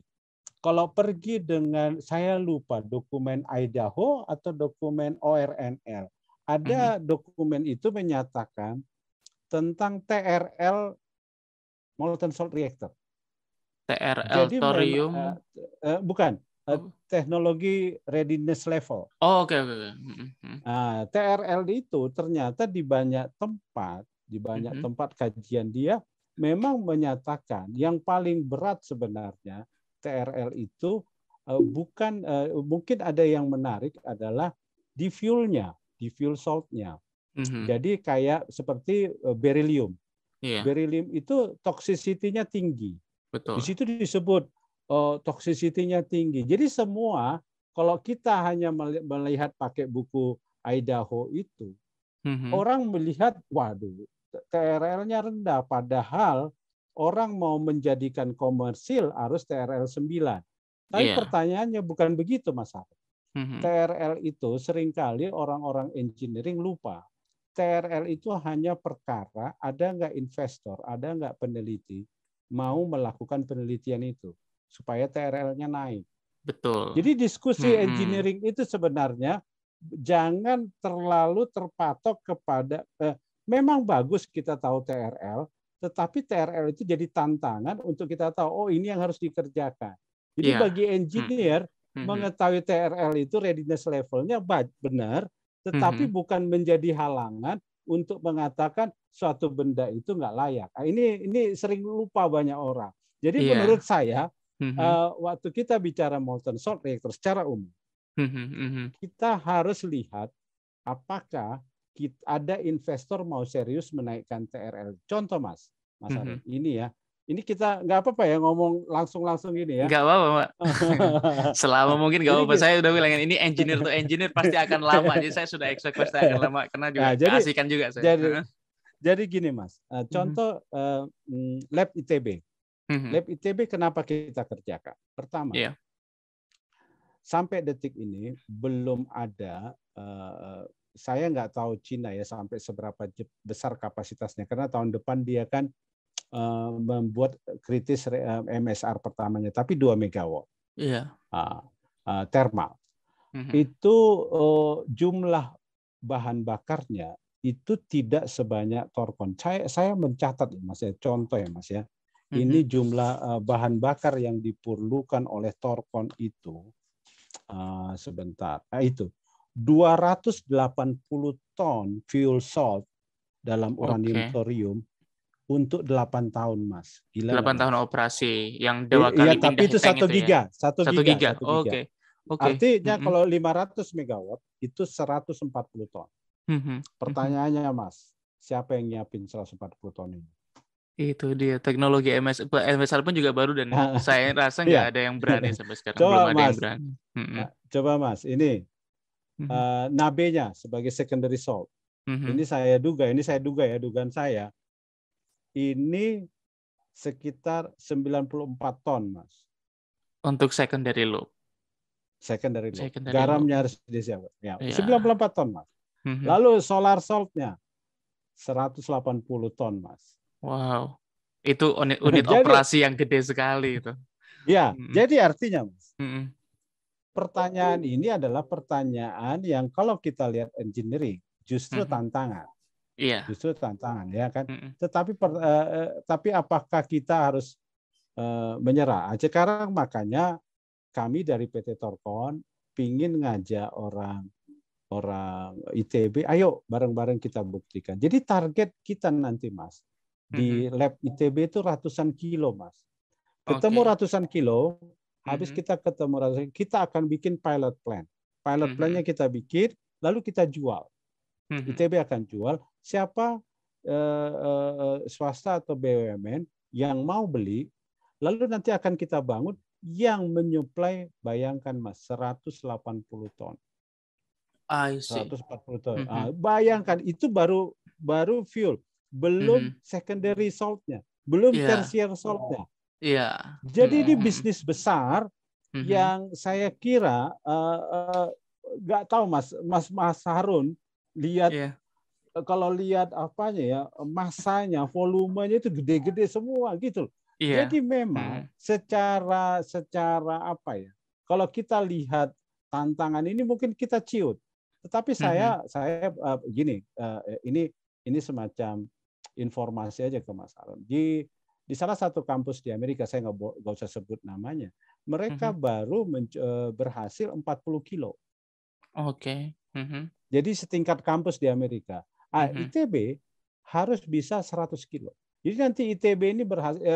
kalau pergi dengan, saya lupa dokumen Idaho atau dokumen ORNL. Ada dokumen itu menyatakan tentang TRL molten salt reactor. TRL jadi thorium bukan teknologi readiness level. Oke. TRL itu ternyata di banyak tempat, tempat kajian dia memang menyatakan yang paling berat sebenarnya TRL itu bukan, mungkin ada yang menarik adalah di fuelnya, di fuel saltnya. Jadi kayak seperti beryllium. Beryllium itu toxicity-nya tinggi. Betul. Di situ disebut toxicity-nya tinggi. Jadi semua, kalau kita hanya melihat pakai buku Idaho itu, orang melihat, waduh, TRL-nya rendah. Padahal orang mau menjadikan komersil harus TRL 9. Tapi pertanyaannya bukan begitu, Mas Harun. TRL itu seringkali orang-orang engineering lupa. TRL itu hanya perkara ada nggak investor, ada nggak peneliti mau melakukan penelitian itu supaya TRL-nya naik. Betul. Jadi diskusi engineering itu sebenarnya jangan terlalu terpatok kepada memang bagus kita tahu TRL, tetapi TRL itu jadi tantangan untuk kita tahu, oh ini yang harus dikerjakan. Jadi bagi engineer mengetahui TRL itu readiness levelnya benar, tetapi bukan menjadi halangan untuk mengatakan suatu benda itu nggak layak. Ini sering lupa banyak orang. Jadi menurut saya, waktu kita bicara molten salt reactor secara umum, kita harus lihat apakah ada investor mau serius menaikkan TRL. Contoh Mas Harun, ini ya. Ini kita nggak apa-apa ya ngomong langsung gini ya. Nggak apa-apa, Pak. Selama mungkin nggak apa-apa. Saya udah bilang ini engineer to engineer pasti akan lama. Jadi saya sudah expect pasti akan lama karena juga keasikan juga saya. Jadi gini Mas, contoh lab ITB. Lab ITB kenapa kita kerjakan? Pertama, sampai detik ini belum ada. Saya nggak tahu Cina ya sampai seberapa besar kapasitasnya karena tahun depan dia kan membuat kritis MSR pertamanya, tapi 2 megawatt. Thermal. Itu jumlah bahan bakarnya itu tidak sebanyak Torcon. Saya mencatat Mas ya, contoh ya Mas ya. Ini jumlah bahan bakar yang diperlukan oleh Torcon itu sebentar. Itu 280 ton fuel salt dalam uranium thorium untuk 8 tahun, Mas. Gila 8 tahun operasi yang 2 kali pindah tapi itu 1 giga. Ya? 1 giga. Oke. Artinya kalau 500 megawatt itu 140 ton. Pertanyaannya, Mas, siapa yang nyiapin 140 ton ini? Itu dia teknologi MSR pun juga baru dan saya rasa nggak ada yang berani sampai sekarang. Belum ada yang berani. Coba Mas, ini NABE-nya sebagai secondary salt. Ini saya duga ya, dugaan saya. Ini sekitar 94 ton, Mas. Untuk secondary loop. Secondary loop. Garamnya harus disiapkan. Ya, 94 ton, Mas. Lalu solar salt-nya 180 ton, Mas. Wow. Itu unit operasi yang gede sekali itu. Ya, jadi artinya, Mas. Pertanyaan ini adalah pertanyaan yang kalau kita lihat engineering justru tantangan. Justru tantangan, ya kan. Tapi apakah kita harus menyerah? Sekarang makanya kami dari PT Torkon pingin ngajak orang ITB, ayo bareng-bareng kita buktikan. Jadi target kita nanti, Mas, di lab ITB itu ratusan kilo, Mas. Ketemu ratusan kilo, habis kita ketemu ratusan, kita akan bikin pilot plan. Pilot plan-nya kita bikin, lalu kita jual. ITB akan jual. Siapa swasta atau BUMN yang mau beli, lalu nanti akan kita bangun yang menyuplai, bayangkan Mas, 180 ton. 140 ton. Bayangkan itu baru fuel, belum secondary salt-nya, belum tertiary salt-nya. Jadi ini bisnis besar yang saya kira nggak tahu Mas Harun lihat kalau lihat apanya ya, masanya, volumenya itu gede-gede semua gitu. Jadi memang secara apa ya? Kalau kita lihat tantangan ini mungkin kita ciut. Tetapi saya gini, ini semacam informasi aja ke Mas Harun. Di salah satu kampus di Amerika, saya nggak usah sebut namanya, mereka baru berhasil 40 kilo. Jadi setingkat kampus di Amerika. ITB harus bisa 100 kilo. Jadi nanti ITB ini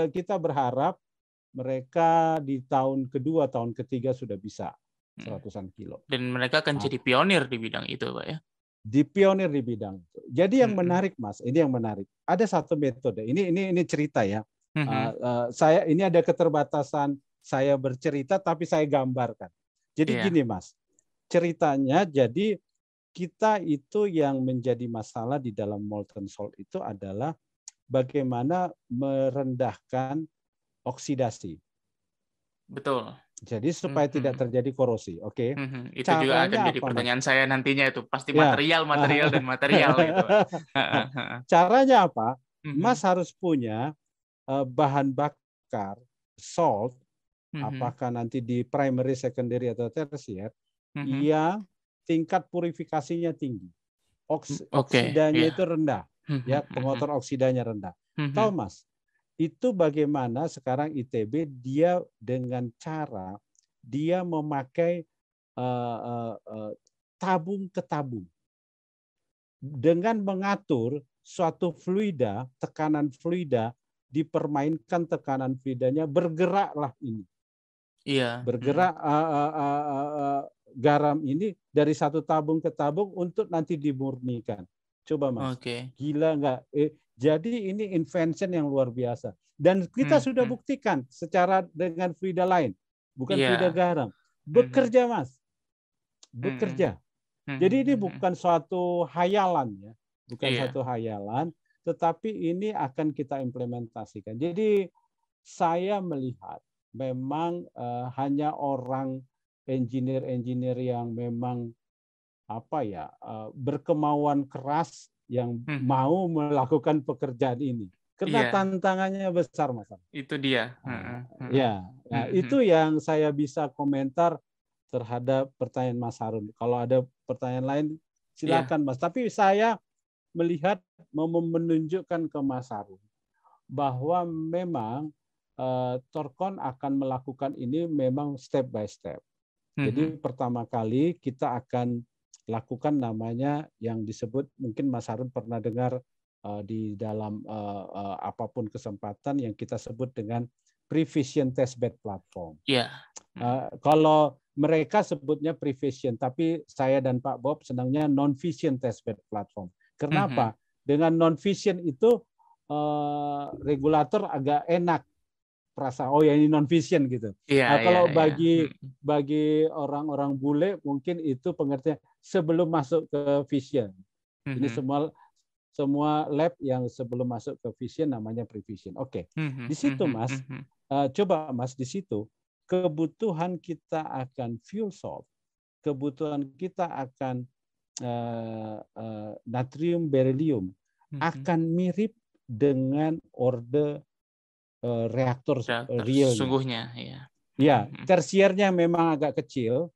kita berharap mereka di tahun kedua, tahun ketiga sudah bisa 100-an kilo. Dan mereka akan jadi pionir di bidang itu, Pak ya? Di pionir di bidang itu. Jadi yang menarik, Mas, ini yang menarik. Ada satu metode. Ini cerita ya. Saya ini ada keterbatasan saya bercerita, tapi saya gambarkan. Jadi gini, Mas. Ceritanya, jadi kita itu yang menjadi masalah di dalam molten salt itu adalah bagaimana merendahkan oksidasi. Betul. Jadi supaya tidak terjadi korosi, oke? Itu caranya juga akan jadi pertanyaan saya nantinya itu pasti material dan material gitu. Caranya apa? Mas harus punya bahan bakar salt, apakah nanti di primary, secondary atau tertiary, yang tingkat purifikasinya tinggi, oksidanya itu rendah, ya pengotor oksidanya rendah. Tahu Mas? Itu bagaimana sekarang ITB dia dengan cara dia memakai tabung ke tabung dengan mengatur suatu fluida, tekanan fluida, dipermainkan tekanan fluidanya, bergeraklah ini. Bergerak garam ini dari satu tabung ke tabung untuk nanti dimurnikan. Coba Mas, gila nggak? Jadi ini invention yang luar biasa. Dan kita sudah buktikan secara dengan fluida lain, bukan fluida garam. Bekerja Mas, bekerja. Jadi ini bukan suatu hayalan ya, bukan satu hayalan, tetapi ini akan kita implementasikan. Jadi saya melihat memang hanya orang engineer yang memang berkemauan keras yang mau melakukan pekerjaan ini. Karena tantangannya besar, Mas. Itu dia. Itu yang saya bisa komentar terhadap pertanyaan Mas Harun. Kalau ada pertanyaan lain, silakan Mas. Tapi saya melihat menunjukkan ke Mas Harun bahwa memang Torkon akan melakukan ini memang step by step. Jadi pertama kali kita akan lakukan namanya yang disebut, mungkin Mas Harun pernah dengar di dalam apapun kesempatan, yang kita sebut dengan Prevision Testbed Platform. Kalau mereka sebutnya Prevision, tapi saya dan Pak Bob senangnya Non-Fission Testbed Platform. Kenapa? Dengan Non-Fission itu regulator agak enak perasaan, oh ya ini non-fission gitu. Kalau bagi orang-orang bule mungkin itu pengertian sebelum masuk ke fission. Ini semua lab yang sebelum masuk ke fission namanya prevision. Di situ Mas, coba Mas, di situ kebutuhan kita akan fuel salt, kebutuhan kita akan natrium beryllium akan mirip dengan orde reaktor real. Sesungguhnya, tersiernya memang agak kecil,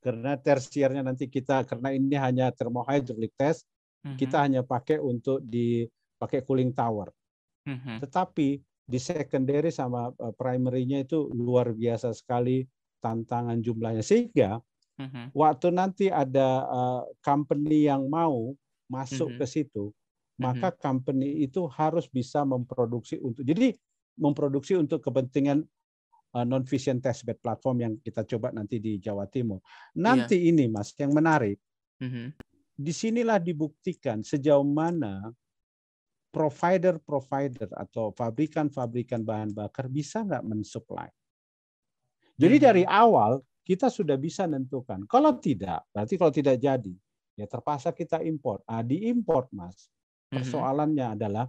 karena tersiernya nanti kita, karena ini hanya thermohydraulic test, kita hanya pakai untuk dipakai cooling tower. Tetapi di secondary sama primary-nya itu luar biasa sekali tantangan jumlahnya, sehingga waktu nanti ada company yang mau masuk ke situ, maka company itu harus bisa memproduksi untuk kepentingan non-fission testbed platform yang kita coba nanti di Jawa Timur. Nanti ini Mas yang menarik, disinilah dibuktikan sejauh mana provider atau fabrikan bahan bakar bisa nggak mensupply. Jadi dari awal kita sudah bisa menentukan. Kalau tidak, berarti kalau tidak jadi, ya terpaksa kita import. Diimport Mas, persoalannya adalah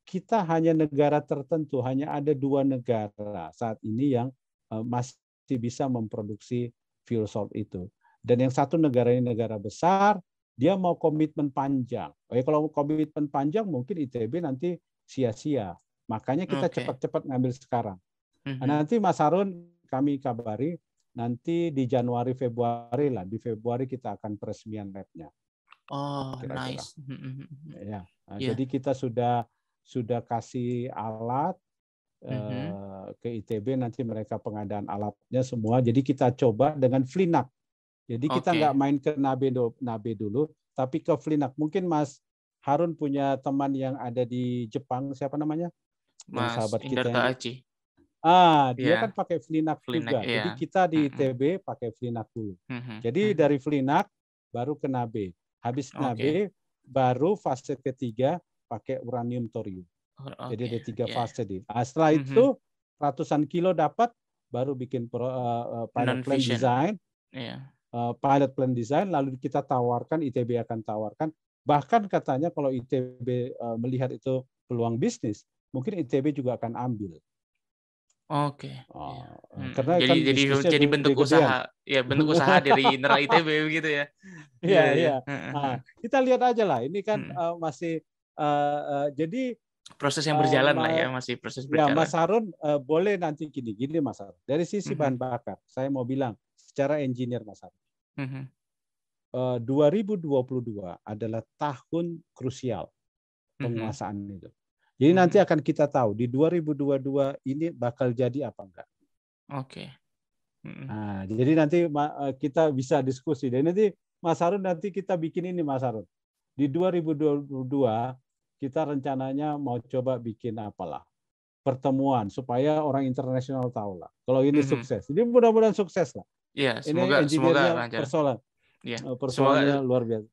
kita hanya negara tertentu, hanya ada 2 negara saat ini yang masih bisa memproduksi fuel salt itu. Dan yang satu negara ini negara besar, dia mau komitmen panjang. Kalau komitmen panjang mungkin ITB nanti sia-sia. Makanya kita cepat-cepat ngambil sekarang. Nanti Mas Harun kami kabari nanti di Januari Februari lah. Di Februari kita akan peresmian lab-nya. Kira-kira. Nice. Jadi kita sudah kasih alat ke ITB, nanti mereka pengadaan alatnya semua. Jadi kita coba dengan FLINAK. Jadi kita nggak main ke NABE dulu, tapi ke FLINAK. Mungkin Mas Harun punya teman yang ada di Jepang, siapa namanya? Mas sahabat Indarta Aji. Dia kan pakai FLINAK juga. Iya. Jadi kita di ITB pakai FLINAK dulu. Jadi dari FLINAK baru ke NABE. Habis NABE baru fase ketiga pakai uranium thorium. Jadi ada 3 fase. Setelah itu ratusan kilo dapat, baru bikin pilot plan design. Pilot plan design, lalu kita tawarkan, ITB akan tawarkan. Bahkan katanya kalau ITB melihat itu peluang bisnis, mungkin ITB juga akan ambil. Karena jadi bentuk usaha, bentuk usaha dari internal ITB begitu ya. Iya. Kita lihat aja lah. Ini kan masih jadi proses yang berjalan lah ya, masih proses berjalan. Mas Harun boleh nanti gini Mas Harun. Dari sisi bahan bakar, saya mau bilang secara engineer Mas Harun. 2022 adalah tahun krusial penguasaan itu. Jadi nanti akan kita tahu di 2022 ini bakal jadi apa enggak. Jadi nanti kita bisa diskusi. Dan nanti Mas Harun nanti kita bikin ini Mas Harun. Di 2022 kita rencananya mau coba bikin apalah pertemuan supaya orang internasional tahu lah. Kalau ini sukses. Jadi mudah-mudahan sukses lah. Iya, semoga lancar. Persoalannya luar biasa.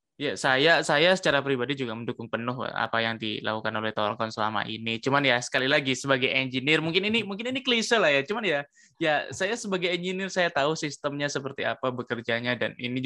Ya, saya secara pribadi juga mendukung penuh apa yang dilakukan oleh Thorcon selama ini. Cuman ya sekali lagi sebagai engineer mungkin ini klise lah ya. Cuman ya saya sebagai engineer saya tahu sistemnya seperti apa bekerjanya, dan ini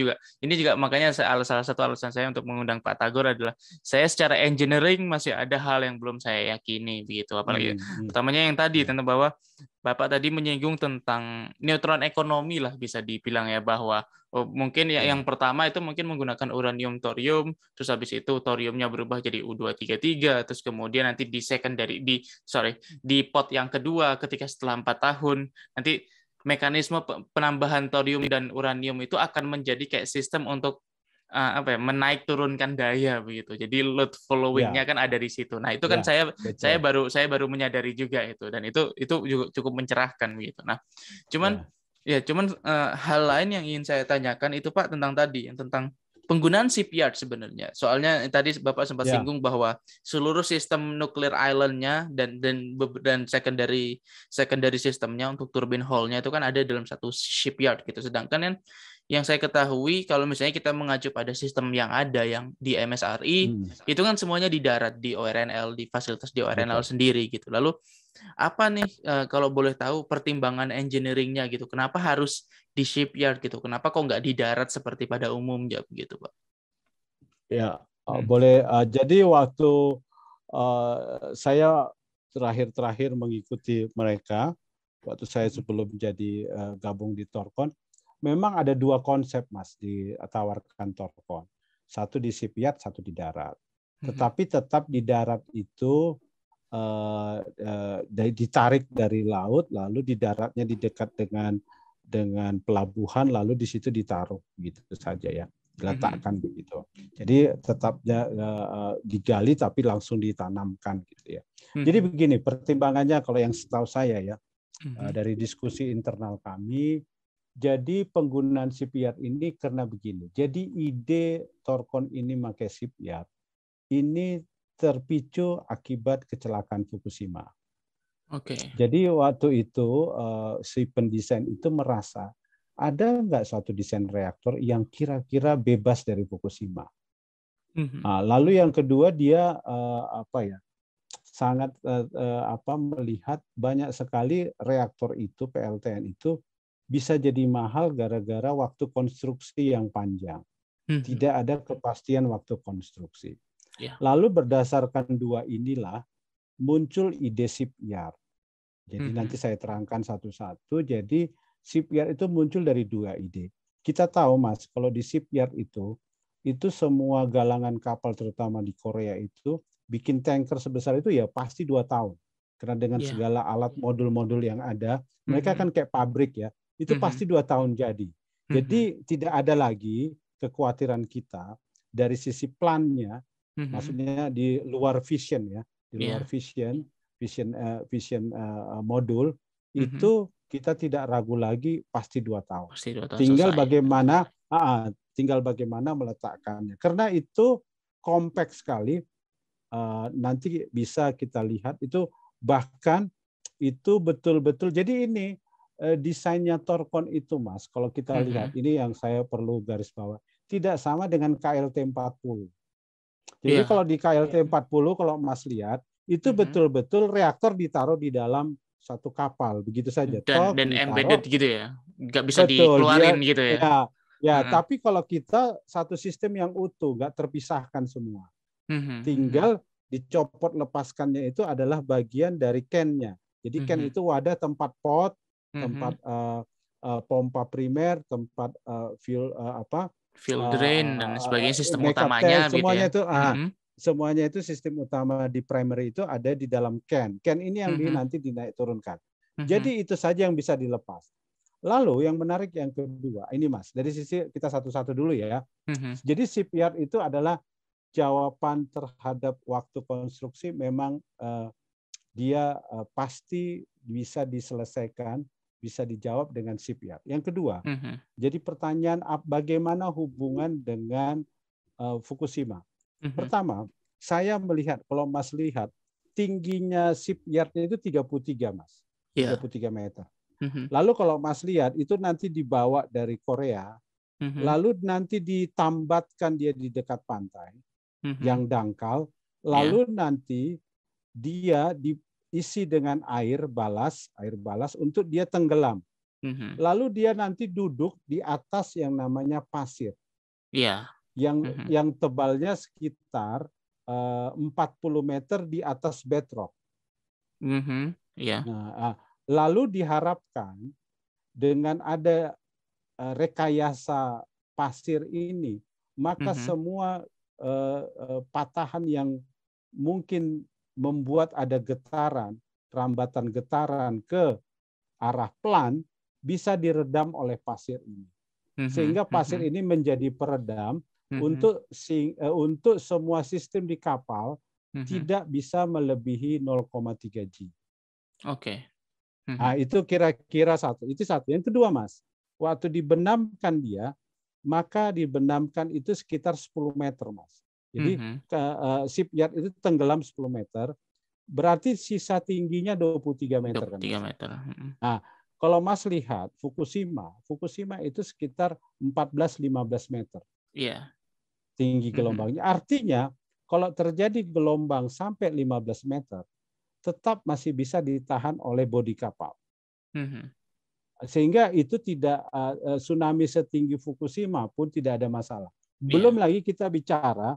juga makanya salah satu alasan saya untuk mengundang Pak Tagor adalah saya secara engineering masih ada hal yang belum saya yakini begitu. Apalagi utamanya yang tadi tentang bahwa Bapak tadi menyinggung tentang neutron ekonomi lah bisa dibilang ya, bahwa mungkin yang pertama itu mungkin menggunakan uranium thorium, terus habis itu thoriumnya berubah jadi U233, terus kemudian nanti di pot yang kedua ketika setelah 4 tahun nanti mekanisme penambahan thorium dan uranium itu akan menjadi kayak sistem untuk menaik turunkan daya begitu. Jadi load following-nya kan ada di situ. Nah, itu kan saya baru menyadari juga itu, dan itu juga cukup mencerahkan begitu. Nah, cuman hal lain yang ingin saya tanyakan itu Pak tentang penggunaan shipyard sebenarnya. Soalnya tadi Bapak sempat singgung bahwa seluruh sistem nuclear island-nya dan secondary sistemnya untuk turbine hull-nya itu kan ada dalam satu shipyard gitu. Sedangkan kan yang saya ketahui kalau misalnya kita mengacu pada sistem yang ada yang di MSRI itu kan semuanya di darat, di ORNL, di fasilitas di ORNL sendiri gitu. Lalu apa nih kalau boleh tahu pertimbangan engineering-nya gitu? Kenapa harus di shipyard gitu? Kenapa kok nggak di darat seperti pada umumnya begitu, Pak? Ya, boleh. Jadi waktu saya terakhir mengikuti mereka, waktu saya sebelum jadi gabung di Thorcon, memang ada 2 konsep Mas ditawarkan Thorcon. Satu di shipyard, satu di darat. Tetapi tetap di darat itu ditarik dari laut, lalu di daratnya di dekat dengan pelabuhan, lalu di situ ditaruh gitu saja ya. diletakkan begitu. Jadi tetap digali tapi langsung ditanamkan gitu ya. Jadi begini pertimbangannya kalau yang setahu saya ya dari diskusi internal kami. Jadi penggunaan shipyard ini karena begini. Jadi ide Thorcon ini pakai shipyard ini terpicu akibat kecelakaan Fukushima. Jadi waktu itu si pendesain itu merasa ada nggak suatu desain reaktor yang kira-kira bebas dari Fukushima. Lalu yang kedua dia sangat melihat banyak sekali reaktor itu PLTN itu bisa jadi mahal gara-gara waktu konstruksi yang panjang. Tidak ada kepastian waktu konstruksi. Lalu berdasarkan dua inilah muncul ide shipyard. Jadi nanti saya terangkan satu-satu. Jadi shipyard itu muncul dari dua ide. Kita tahu Mas, kalau di shipyard itu semua galangan kapal terutama di Korea itu bikin tanker sebesar itu ya pasti 2 tahun. Karena dengan segala alat modul-modul yang ada, mereka kan kayak pabrik ya. Itu pasti 2 tahun jadi. Jadi tidak ada lagi kekhawatiran kita dari sisi plannya, maksudnya di luar vision ya, di luar vision modul itu kita tidak ragu lagi pasti 2 tahun. Tinggal bagaimana meletakkannya. Karena itu kompleks sekali. Nanti bisa kita lihat itu bahkan itu betul-betul. Jadi ini desainnya Thorcon itu Mas, kalau kita lihat ini yang saya perlu garis bawah, tidak sama dengan KLT-40. Jadi kalau di KLT-40 kalau Mas lihat itu betul-betul reaktor ditaruh di dalam satu kapal begitu saja. Dan embedded gitu ya, nggak bisa dikeluarin gitu ya. Tapi kalau kita satu sistem yang utuh, nggak terpisahkan semua. Tinggal dicopot lepaskannya itu adalah bagian dari can-nya. Jadi can itu wadah tempat pot, tempat pompa primer, tempat fuel drain dan sebagainya, sistem utamanya semuanya gitu ya. Semuanya itu sistem utama di primary itu ada di dalam can. Can ini yang nanti dinaik turunkan. Jadi itu saja yang bisa dilepas. Lalu yang menarik yang kedua, ini Mas, dari sisi kita satu-satu dulu ya. Jadi shipyard itu adalah jawaban terhadap waktu konstruksi memang dia pasti bisa diselesaikan, bisa dijawab dengan shipyard. Yang kedua, jadi pertanyaan bagaimana hubungan dengan Fukushima? Pertama, saya melihat, kalau Mas lihat, tingginya shipyardnya itu 33 Mas, 33 meter. Lalu kalau Mas lihat, itu nanti dibawa dari Korea, lalu nanti ditambatkan dia di dekat pantai, yang dangkal, lalu nanti dia diisi dengan air balas untuk dia tenggelam. Lalu dia nanti duduk di atas yang namanya pasir. Yang tebalnya sekitar 40 meter di atas bedrock. Lalu diharapkan dengan ada rekayasa pasir ini, maka semua patahan yang mungkin membuat ada getaran, rambatan getaran ke arah plan bisa diredam oleh pasir ini. Sehingga pasir ini menjadi peredam untuk semua sistem di kapal tidak bisa melebihi 0,3 G. Nah, itu kira-kira satu. Itu satu. Yang kedua, Mas, waktu dibenamkan dia, maka dibenamkan itu sekitar 10 meter, Mas. Jadi shipyard itu tenggelam 10 meter, berarti sisa tingginya 23 meter. 23 meter. Nah, kalau Mas lihat Fukushima itu sekitar 14-15 meter. Tinggi gelombangnya. Artinya, kalau terjadi gelombang sampai 15 meter, tetap masih bisa ditahan oleh bodi kapal. Sehingga itu tidak tsunami setinggi Fukushima pun tidak ada masalah. Belum lagi kita bicara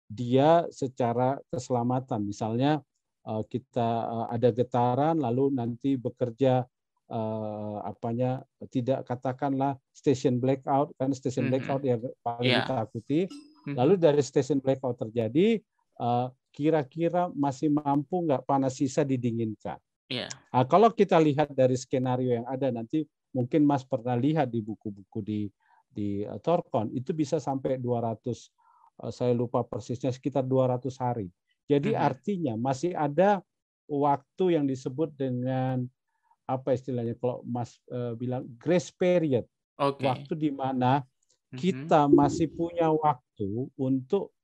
dia secara keselamatan. Misalnya kita ada getaran lalu nanti bekerja tidak katakanlah station blackout, kan station blackout yang paling ditakuti. Lalu dari station blackout terjadi, kira-kira masih mampu nggak panas sisa didinginkan? Nah, kalau kita lihat dari skenario yang ada nanti, mungkin Mas pernah lihat di buku-buku di Torkon itu bisa sampai 200, saya lupa persisnya, sekitar 200 hari. Jadi artinya masih ada waktu yang disebut dengan apa istilahnya, kalau Mas bilang grace period. Waktu di mana kita masih punya waktu untuk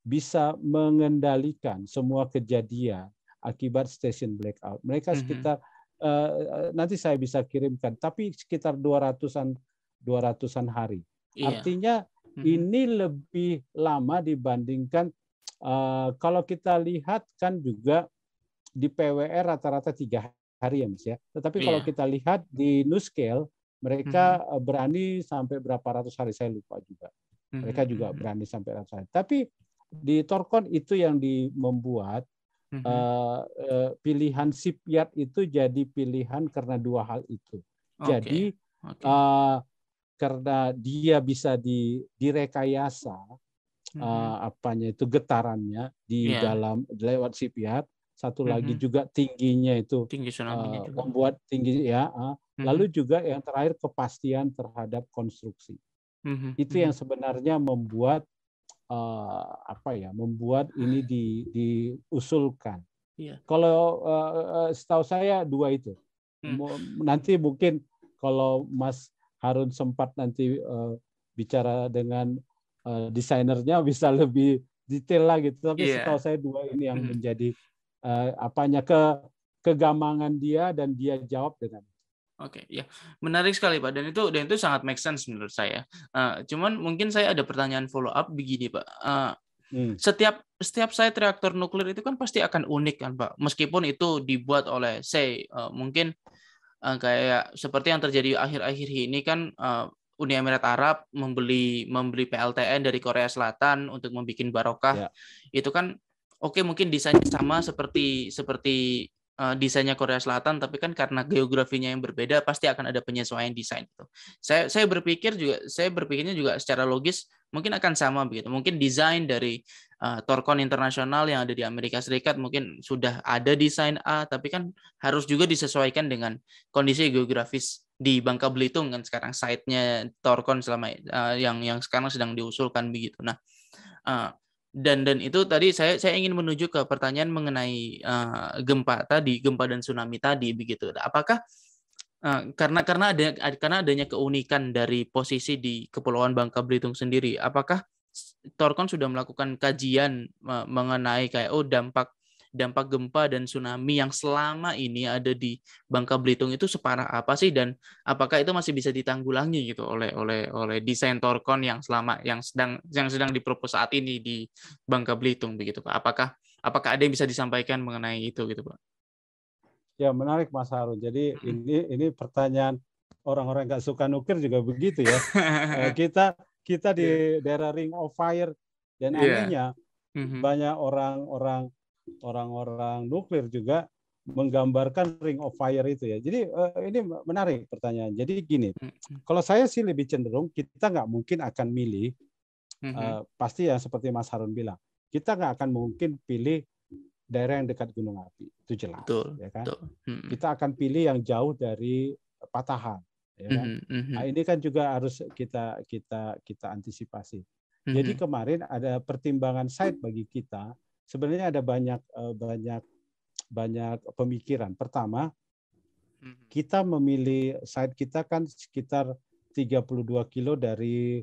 bisa mengendalikan semua kejadian akibat station blackout. Mereka sekitar nanti saya bisa kirimkan, tapi sekitar 200-an hari. Artinya ini lebih lama dibandingkan kalau kita lihat kan juga di PWR rata-rata 3 hari ya Mas ya. Tetapi kalau kita lihat di NuScale mereka berani sampai berapa ratus hari, saya lupa juga. Mereka juga berani sampai ratus hari. Tapi di Torkon itu yang membuat pilihan shipyard itu jadi pilihan karena 2 hal itu. Jadi karena dia bisa direkayasa apanya itu getarannya di dalam lewat shipyard. Satu lagi juga tingginya itu membuat tinggi ya. Lalu juga yang terakhir kepastian terhadap konstruksi. Itu yang sebenarnya membuat membuat ini diusulkan. Kalau setahu saya 2 itu. Nanti mungkin kalau Mas Harun sempat nanti bicara dengan desainernya bisa lebih detail lagi. Tapi setahu saya 2 ini yang menjadi kegamangan dia dan dia jawab dengan. Menarik sekali Pak, dan itu sangat make sense menurut saya. Cuman mungkin saya ada pertanyaan follow up begini Pak. Setiap site reaktor nuklir itu kan pasti akan unik kan Pak, meskipun itu dibuat oleh mungkin kayak seperti yang terjadi akhir-akhir ini kan. Uni Emirat Arab membeli PLTN dari Korea Selatan untuk membuat Barokah. Itu kan mungkin desainnya sama seperti desainnya Korea Selatan, tapi kan karena geografinya yang berbeda pasti akan ada penyesuaian desain itu. Saya berpikirnya juga secara logis mungkin akan sama begitu. Mungkin desain dari Torkon internasional yang ada di Amerika Serikat mungkin sudah ada desain A, tapi kan harus juga disesuaikan dengan kondisi geografis di Bangka Belitung kan sekarang site-nya Torkon selama yang sekarang sedang diusulkan begitu. Nah, dan itu tadi saya ingin menuju ke pertanyaan mengenai gempa dan tsunami tadi begitu. Apakah karena adanya keunikan dari posisi di Kepulauan Bangka Belitung sendiri, apakah Torkon sudah melakukan kajian mengenai kayak dampak gempa dan tsunami yang selama ini ada di Bangka Belitung itu separah apa sih, dan apakah itu masih bisa ditanggulangi gitu oleh desain Torkon yang sedang dipropos saat ini di Bangka Belitung begitu Pak? Apakah ada yang bisa disampaikan mengenai itu gitu Pak? Ya, menarik Mas Harun. Jadi ini pertanyaan orang-orang nggak suka nuklir juga begitu ya. Kita di daerah Ring of Fire dan anehnya banyak orang-orang nuklir juga menggambarkan Ring of Fire itu ya. Jadi ini menarik pertanyaan. Jadi gini, kalau saya sih lebih cenderung kita nggak mungkin akan milih, pasti yang seperti Mas Harun bilang, kita nggak akan mungkin pilih daerah yang dekat gunung api, itu jelas. Betul, ya kan? Betul. Kita akan pilih yang jauh dari patahan. Ya kan? Nah, ini kan juga harus kita antisipasi. Jadi kemarin ada pertimbangan site bagi kita. Sebenarnya ada banyak pemikiran. Pertama, kita memilih site kita kan sekitar 32 kilo dari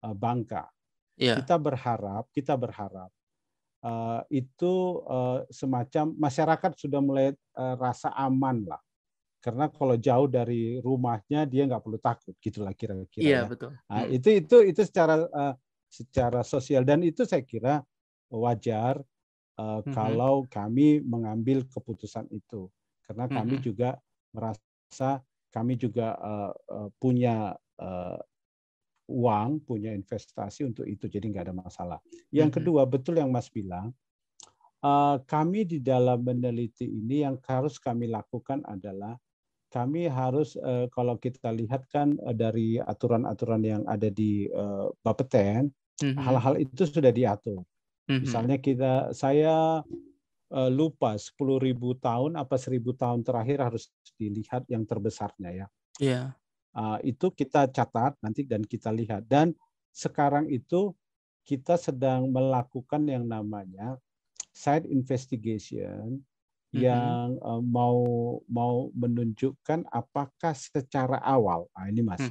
Bangka. Kita berharap itu semacam masyarakat sudah mulai rasa aman lah. Karena kalau jauh dari rumahnya dia nggak perlu takut, gitulah kira-kira. Iya, ya. Betul. Nah, itu secara sosial, dan itu saya kira wajar kalau kami mengambil keputusan itu, karena kami juga merasa kami juga punya uang, punya investasi untuk itu, jadi nggak ada masalah. Yang kedua, betul yang Mas bilang, kami di dalam meneliti ini yang harus kami lakukan adalah kami harus, kalau kita lihat kan dari aturan-aturan yang ada di Bapeten, hal-hal itu sudah diatur. Misalnya saya lupa 10.000 tahun apa 1.000 tahun terakhir harus dilihat yang terbesarnya ya. Itu kita catat nanti dan kita lihat. Dan sekarang itu kita sedang melakukan yang namanya site investigation yang mau menunjukkan apakah secara awal, ini Mas,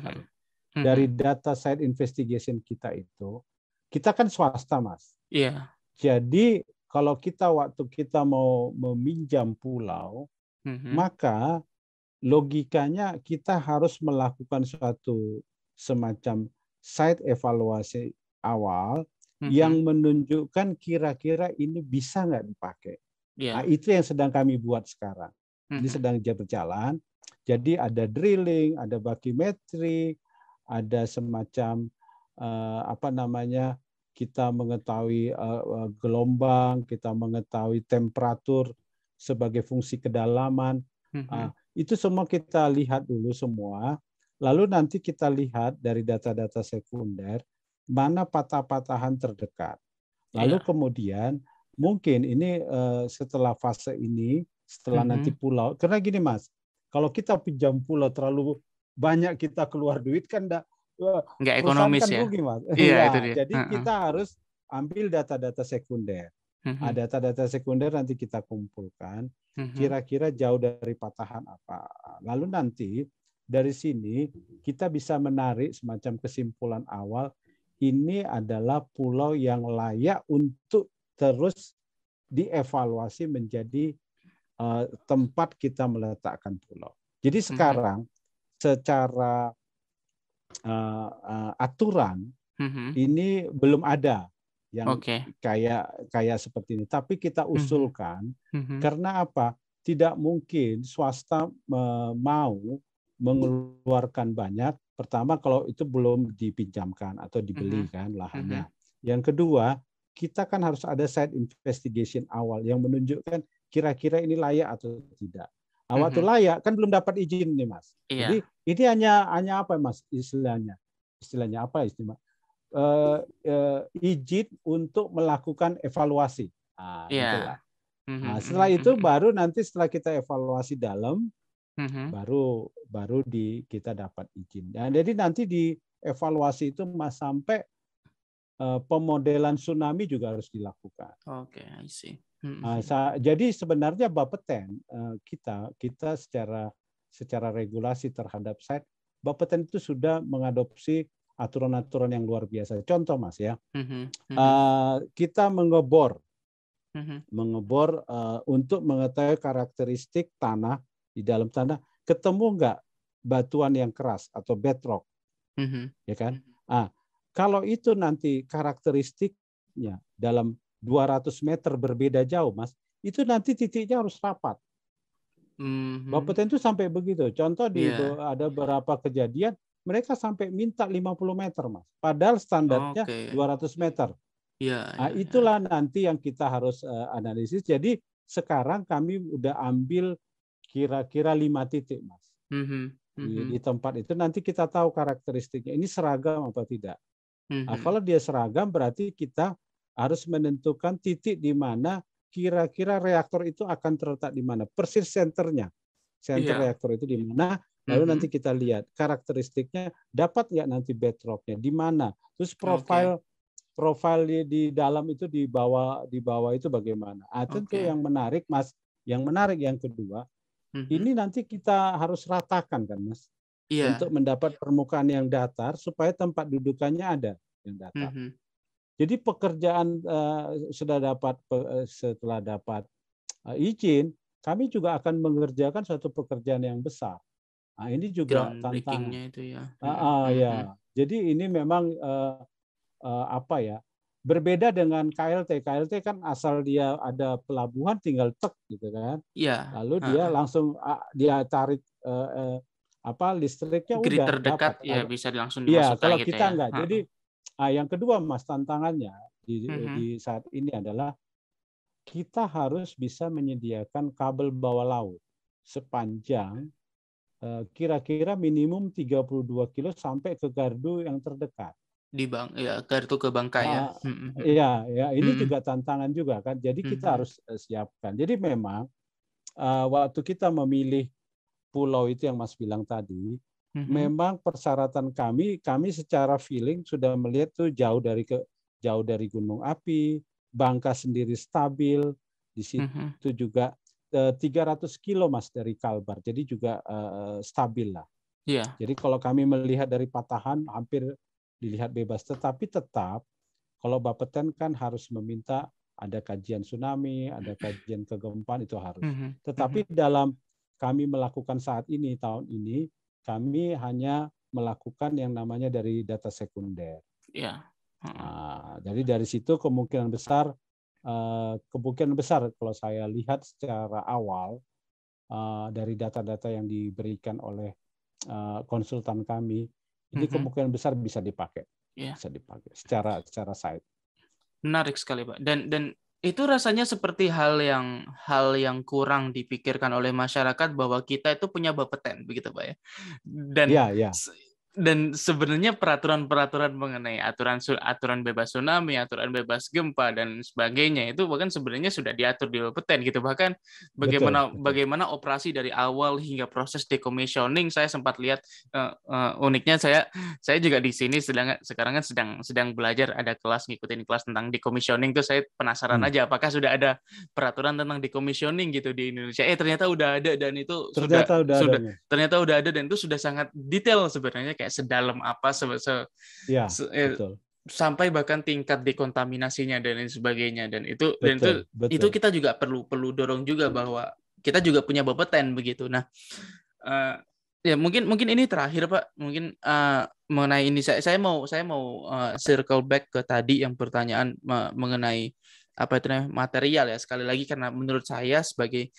dari data site investigation kita itu, kita kan swasta Mas. Iya. Jadi kalau waktu kita mau meminjam pulau, maka logikanya kita harus melakukan suatu semacam site evaluasi awal yang menunjukkan kira-kira ini bisa nggak dipakai. Nah, itu yang sedang kami buat sekarang. Ini sedang berjalan. Jadi ada drilling, ada bakimetri, ada semacam kita mengetahui gelombang, kita mengetahui temperatur sebagai fungsi kedalaman. Itu semua kita lihat dulu semua. Lalu nanti kita lihat dari data-data sekunder mana patah-patahan terdekat. Lalu kemudian mungkin ini setelah fase ini, setelah nanti pulau, karena gini Mas, kalau kita pinjam pulau terlalu banyak kita keluar duit kan nggak ekonomis kan ya. rugi Mas. Iya, itu dia. Jadi kita harus ambil data-data sekunder. Data-data sekunder nanti kita kumpulkan, kira-kira jauh dari patahan apa. Lalu nanti dari sini kita bisa menarik semacam kesimpulan awal, ini adalah pulau yang layak untuk terus dievaluasi menjadi tempat kita meletakkan pulau. Jadi sekarang secara aturan ini belum ada yang kayak seperti ini. Tapi kita usulkan karena apa? Tidak mungkin swasta mau mengeluarkan banyak. Pertama kalau itu belum dipinjamkan atau dibeli kan lahannya. Yang kedua, kita kan harus ada site investigation awal yang menunjukkan kira-kira ini layak atau tidak. Waktu layak kan belum dapat izin nih Mas. Jadi ini hanya apa Mas istilahnya? Istilahnya apa istilah? Izin untuk melakukan evaluasi. Itulah. Setelah itu baru nanti setelah kita evaluasi dalam, baru kita dapat izin. Jadi nanti di evaluasi itu Mas sampai pemodelan tsunami juga harus dilakukan. Oke, I see. Jadi sebenarnya Bapeten kita secara regulasi terhadap site, Bapeten itu sudah mengadopsi aturan-aturan yang luar biasa. Contoh Mas ya, kita mengebor untuk mengetahui karakteristik tanah di dalam tanah, ketemu nggak batuan yang keras atau bedrock, ya kan? Kalau itu nanti karakteristiknya dalam 200 meter berbeda jauh, Mas, itu nanti titiknya harus rapat. Bapeten itu sampai begitu. Contoh ada beberapa kejadian, mereka sampai minta 50 meter, Mas. Padahal standarnya 200 meter. Itulah nanti yang kita harus analisis. Jadi sekarang kami udah ambil kira-kira 5 titik, Mas. Di tempat itu nanti kita tahu karakteristiknya. Ini seragam apa tidak. Kalau dia seragam berarti kita harus menentukan titik di mana kira-kira reaktor itu akan terletak di mana. Persis senternya. Center reaktor itu di mana. Lalu nanti kita lihat karakteristiknya, dapat nggak nanti bedrocknya di mana. Terus profil di dalam itu di bawah itu bagaimana. Tentu yang menarik Mas, yang kedua, ini nanti kita harus ratakan kan Mas. Untuk mendapat permukaan yang datar supaya tempat dudukannya ada yang datar. Jadi pekerjaan setelah dapat izin, kami juga akan mengerjakan suatu pekerjaan yang besar. Ini juga tantangan. Itu ya. Jadi ini memang berbeda dengan KLT. KLT kan asal dia ada pelabuhan tinggal tek gitu kan. Lalu dia langsung dia tarik listriknya grid udah terdekat dapat. Bisa langsung dimasukkan kalau gitu kita ya. enggak. Jadi yang kedua Mas, tantangannya di saat ini adalah kita harus bisa menyediakan kabel bawah laut sepanjang kira-kira minimum 32 kilo sampai ke gardu yang terdekat. Gardu ke Bangka ya. Ini juga tantangan juga kan. Jadi kita harus siapkan. Jadi memang waktu kita memilih pulau itu yang Mas bilang tadi, memang persyaratan kami secara feeling sudah melihat tuh jauh dari gunung api, Bangka sendiri stabil, di situ juga 300 kilo Mas dari Kalbar, jadi juga stabil lah. Yeah. Jadi kalau kami melihat dari patahan hampir dilihat bebas, tetapi tetap kalau Bapeten kan harus meminta ada kajian tsunami, ada kajian kegempaan, itu harus. Tetapi dalam kami melakukan saat ini, tahun ini, kami hanya melakukan yang namanya dari data sekunder. Yeah. Nah, jadi dari situ kemungkinan besar kalau saya lihat secara awal dari data-data yang diberikan oleh konsultan kami, ini kemungkinan besar bisa dipakai, bisa dipakai secara site. Menarik sekali, Pak. Dan itu rasanya seperti hal yang kurang dipikirkan oleh masyarakat bahwa kita itu punya Bapeten, begitu Pak ya. Dan sebenarnya peraturan-peraturan mengenai aturan bebas tsunami, aturan bebas gempa dan sebagainya itu bahkan sebenarnya sudah diatur di Bapeten gitu. Bahkan bagaimana operasi dari awal hingga proses decommissioning, saya sempat lihat uniknya saya juga di sini sekarang kan sedang belajar, ada ngikutin kelas tentang decommissioning, tuh saya penasaran aja apakah sudah ada peraturan tentang decommissioning gitu di Indonesia. Ternyata udah ada, dan itu ternyata udah ada dan itu sudah sangat detail sebenarnya, kayak sedalam apa betul. Sampai bahkan tingkat dekontaminasinya dan lain sebagainya. Dan itu kita juga perlu dorong juga bahwa kita juga punya Bapeten begitu. Nah, ya mungkin ini terakhir Pak, mungkin mengenai ini saya mau circle back ke tadi yang pertanyaan mengenai apa itu namanya material ya. Sekali lagi karena menurut saya sebagai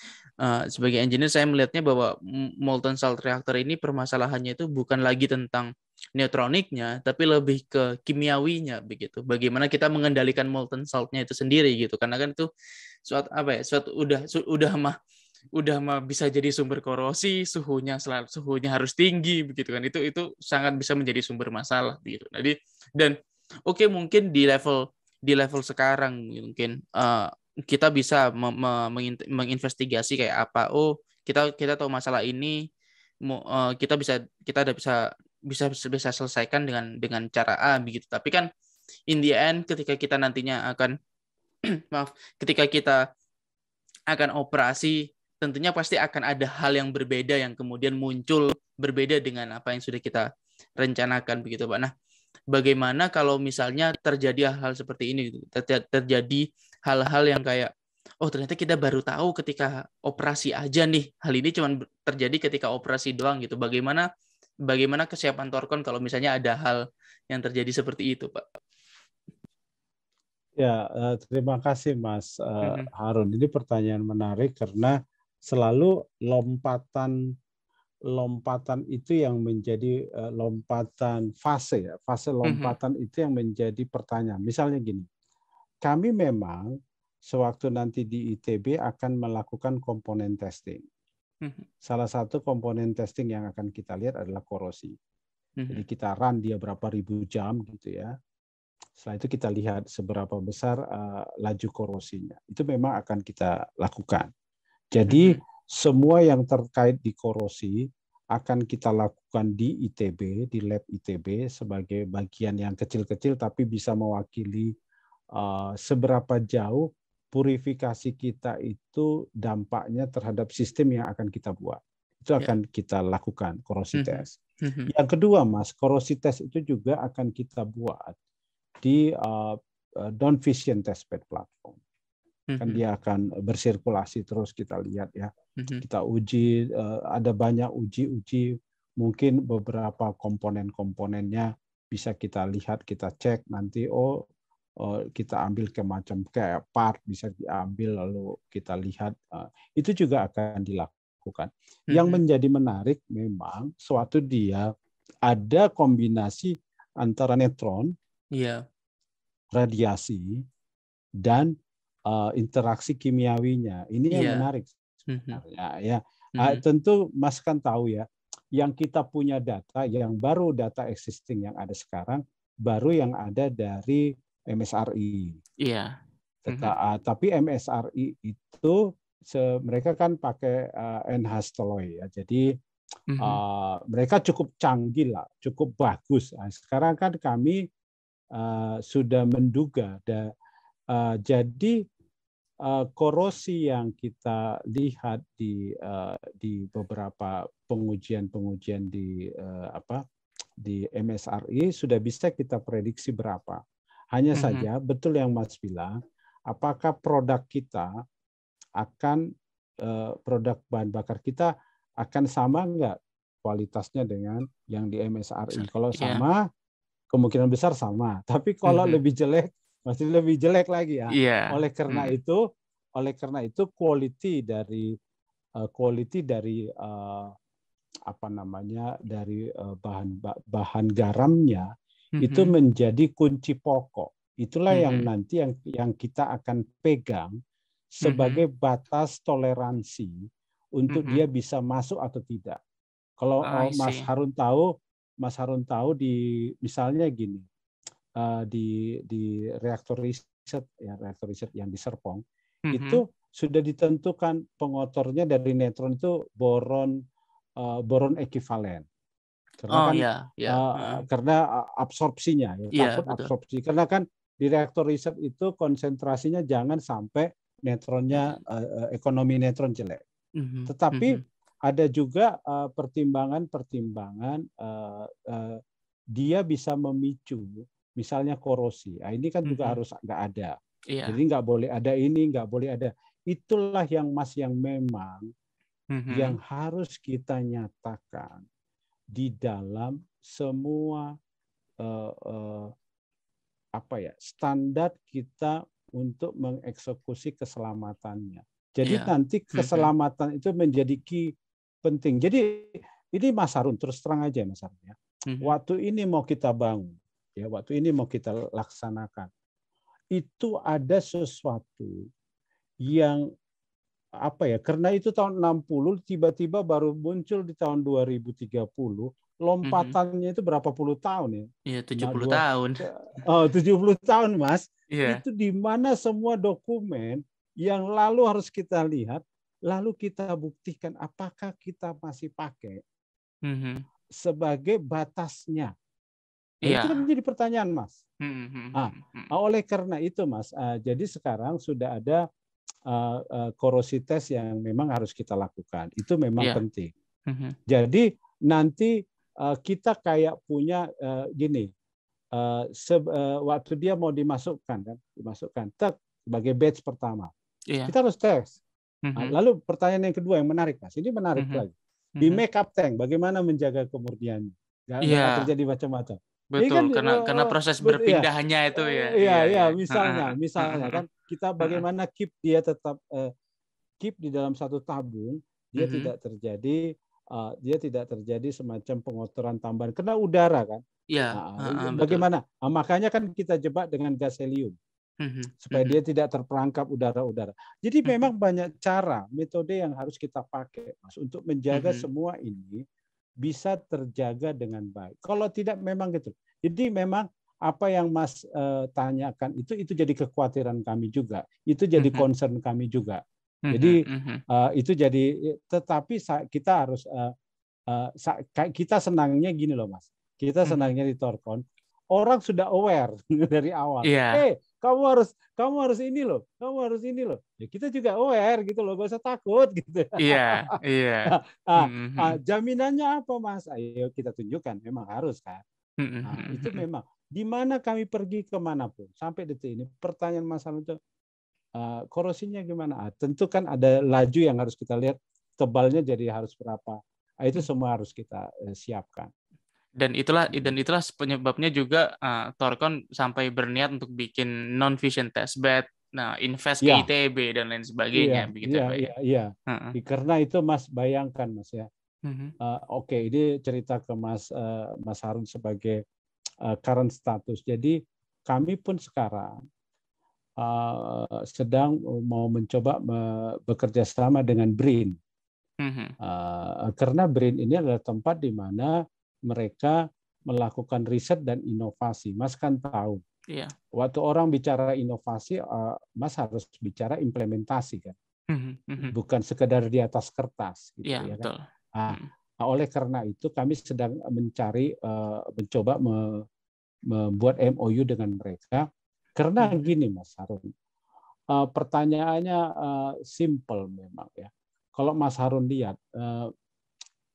engineer, saya melihatnya bahwa molten salt reactor ini permasalahannya itu bukan lagi tentang neutroniknya, tapi lebih ke kimiawinya begitu. Bagaimana kita mengendalikan molten saltnya itu sendiri gitu. Karena kan itu suatu udah mah bisa jadi sumber korosi, suhunya harus tinggi begitu kan. Itu sangat bisa menjadi sumber masalah gitu. Jadi oke, mungkin di level sekarang mungkin kita bisa menginvestigasi kayak apa. Oh, kita tahu masalah ini, kita bisa selesaikan dengan cara A begitu. Tapi kan in the end ketika kita nantinya akan ketika kita akan operasi, tentunya pasti akan ada hal yang berbeda yang kemudian muncul berbeda dengan apa yang sudah kita rencanakan begitu Pak. Nah, bagaimana kalau misalnya terjadi hal-hal seperti ini, terjadi hal-hal yang kayak, oh ternyata kita baru tahu ketika operasi aja nih, hal ini cuma terjadi ketika operasi doang gitu. Bagaimana kesiapan Thorcon kalau misalnya ada hal yang terjadi seperti itu, Pak? Ya, terima kasih Mas Harun. Ini pertanyaan menarik karena selalu lompatan itu yang menjadi lompatan fase lompatan itu yang menjadi pertanyaan. Misalnya gini, kami memang sewaktu nanti di ITB akan melakukan komponen testing. Salah satu komponen testing yang akan kita lihat adalah korosi. Jadi kita run dia berapa ribu jam gitu ya. Setelah itu kita lihat seberapa besar laju korosinya. Itu memang akan kita lakukan. Jadi semua yang terkait di korosi akan kita lakukan di ITB, di lab ITB sebagai bagian yang kecil-kecil tapi bisa mewakili seberapa jauh purifikasi kita itu dampaknya terhadap sistem yang akan kita buat. Itu akan kita lakukan korosi test. Yang kedua, Mas, korosi test itu juga akan kita buat di down fission testbed platform. Kan dia akan bersirkulasi terus, kita lihat ya. Kita uji, ada banyak uji, mungkin beberapa komponen-komponennya bisa kita lihat, kita cek nanti, kita ambil ke macam kayak part bisa diambil lalu kita lihat, itu juga akan dilakukan. Yang menjadi menarik memang suatu dia ada kombinasi antara neutron, radiasi dan interaksi kimiawinya. Ini yang menarik sebenarnya ya. Tentu Mas kan tahu ya, yang kita punya data yang baru, data existing yang ada sekarang baru yang ada dari MSRI. Iya. Tapi MSRI itu mereka kan pakai enhanced alloy ya. Jadi Mereka cukup canggih lah, cukup bagus. Nah, sekarang kan kami sudah menduga, jadi korosi yang kita lihat di beberapa pengujian di MSRI sudah bisa kita prediksi berapa. Hanya saja betul yang Mas bilang, apakah produk kita akan produk bahan bakar kita akan sama nggak kualitasnya dengan yang di MSRI? Kalau sama, kemungkinan besar sama. Tapi kalau lebih jelek, masih lebih jelek lagi ya. Oleh karena itu quality dari bahan garamnya itu menjadi kunci pokok. Itulah yang nanti yang kita akan pegang sebagai batas toleransi untuk dia bisa masuk atau tidak. Kalau Mas Harun tahu misalnya gini, di reaktor riset yang di Serpong itu sudah ditentukan pengotornya dari neutron itu boron ekivalen. Karena karena absorpsinya takut absorpsi. Karena kan di reaktor riset itu konsentrasinya jangan sampai neutronnya ekonomi neutron jelek. Tetapi ada juga pertimbangan dia bisa memicu misalnya korosi. Nah, ini kan juga harus nggak ada. Jadi nggak boleh ada ini, nggak boleh ada. Itulah yang memang yang harus kita nyatakan di dalam semua standar kita untuk mengeksekusi keselamatannya. Jadi nanti keselamatan itu menjadi penting. Jadi ini Mas Harun, terus terang aja Mas Harun ya. Waktu ini mau kita bangun, waktu ini mau kita laksanakan, itu ada sesuatu yang karena itu tahun 60 tiba-tiba baru muncul di tahun 2030, lompatannya itu berapa puluh tahun ya? 70 tahun. 70 tahun Mas. Itu di mana semua dokumen yang lalu harus kita lihat, lalu kita buktikan apakah kita masih pakai sebagai batasnya. Itu kan menjadi pertanyaan Mas. Oleh karena itu Mas, jadi sekarang sudah ada korosi tes yang memang harus kita lakukan. Itu memang penting. Jadi nanti kita kayak punya waktu dia mau dimasukkan sebagai batch pertama. Kita harus tes. Lalu pertanyaan yang kedua yang menarik Mas, ini menarik lagi. Di makeup tank bagaimana menjaga kemurniannya? Jangan terjadi macam-macam. Betul, kan, karena proses berpindahnya itu misalnya kan kita bagaimana keep dia tetap keep di dalam satu tabung, dia tidak terjadi semacam pengotoran tambahan karena udara kan. Bagaimana? Makanya kan kita jebak dengan gas helium supaya dia tidak terperangkap udara-udara. Jadi memang banyak cara, metode yang harus kita pakai Mas untuk menjaga semua ini bisa terjaga dengan baik. Kalau tidak memang gitu. Jadi memang apa yang Mas tanyakan itu jadi kekhawatiran kami juga. Itu jadi concern kami juga. Jadi itu jadi, tetapi kita harus kita senangnya gini loh Mas. Kita senangnya di Thorcon, orang sudah aware dari awal. Kamu harus ini loh, kamu harus ini loh. Ya kita juga aware gitu loh, gak usah takut gitu. Jaminannya apa Mas? Ayo kita tunjukkan, memang harus kan. Itu memang di mana kami pergi kemanapun sampai detik ini. Pertanyaan Mas Harun itu korosinya gimana? Tentu kan ada laju yang harus kita lihat, tebalnya jadi harus berapa. Itu semua harus kita siapkan. Dan itulah penyebabnya juga Thorcon sampai berniat untuk bikin non-fission testbed, invest ke ITB dan lain sebagainya. Karena itu Mas bayangkan Mas ya. Oke, ini cerita ke Mas Harun sebagai current status. Jadi kami pun sekarang sedang mau mencoba bekerja sama dengan BRIN. Karena BRIN ini adalah tempat di mana mereka melakukan riset dan inovasi. Mas kan tahu, waktu orang bicara inovasi, Mas harus bicara implementasi kan, bukan sekedar di atas kertas. Gitu, ya betul. Kan? Nah, oleh karena itu kami sedang mencoba membuat MOU dengan mereka. Karena gini Mas Harun, pertanyaannya simple memang ya. Kalau Mas Harun lihat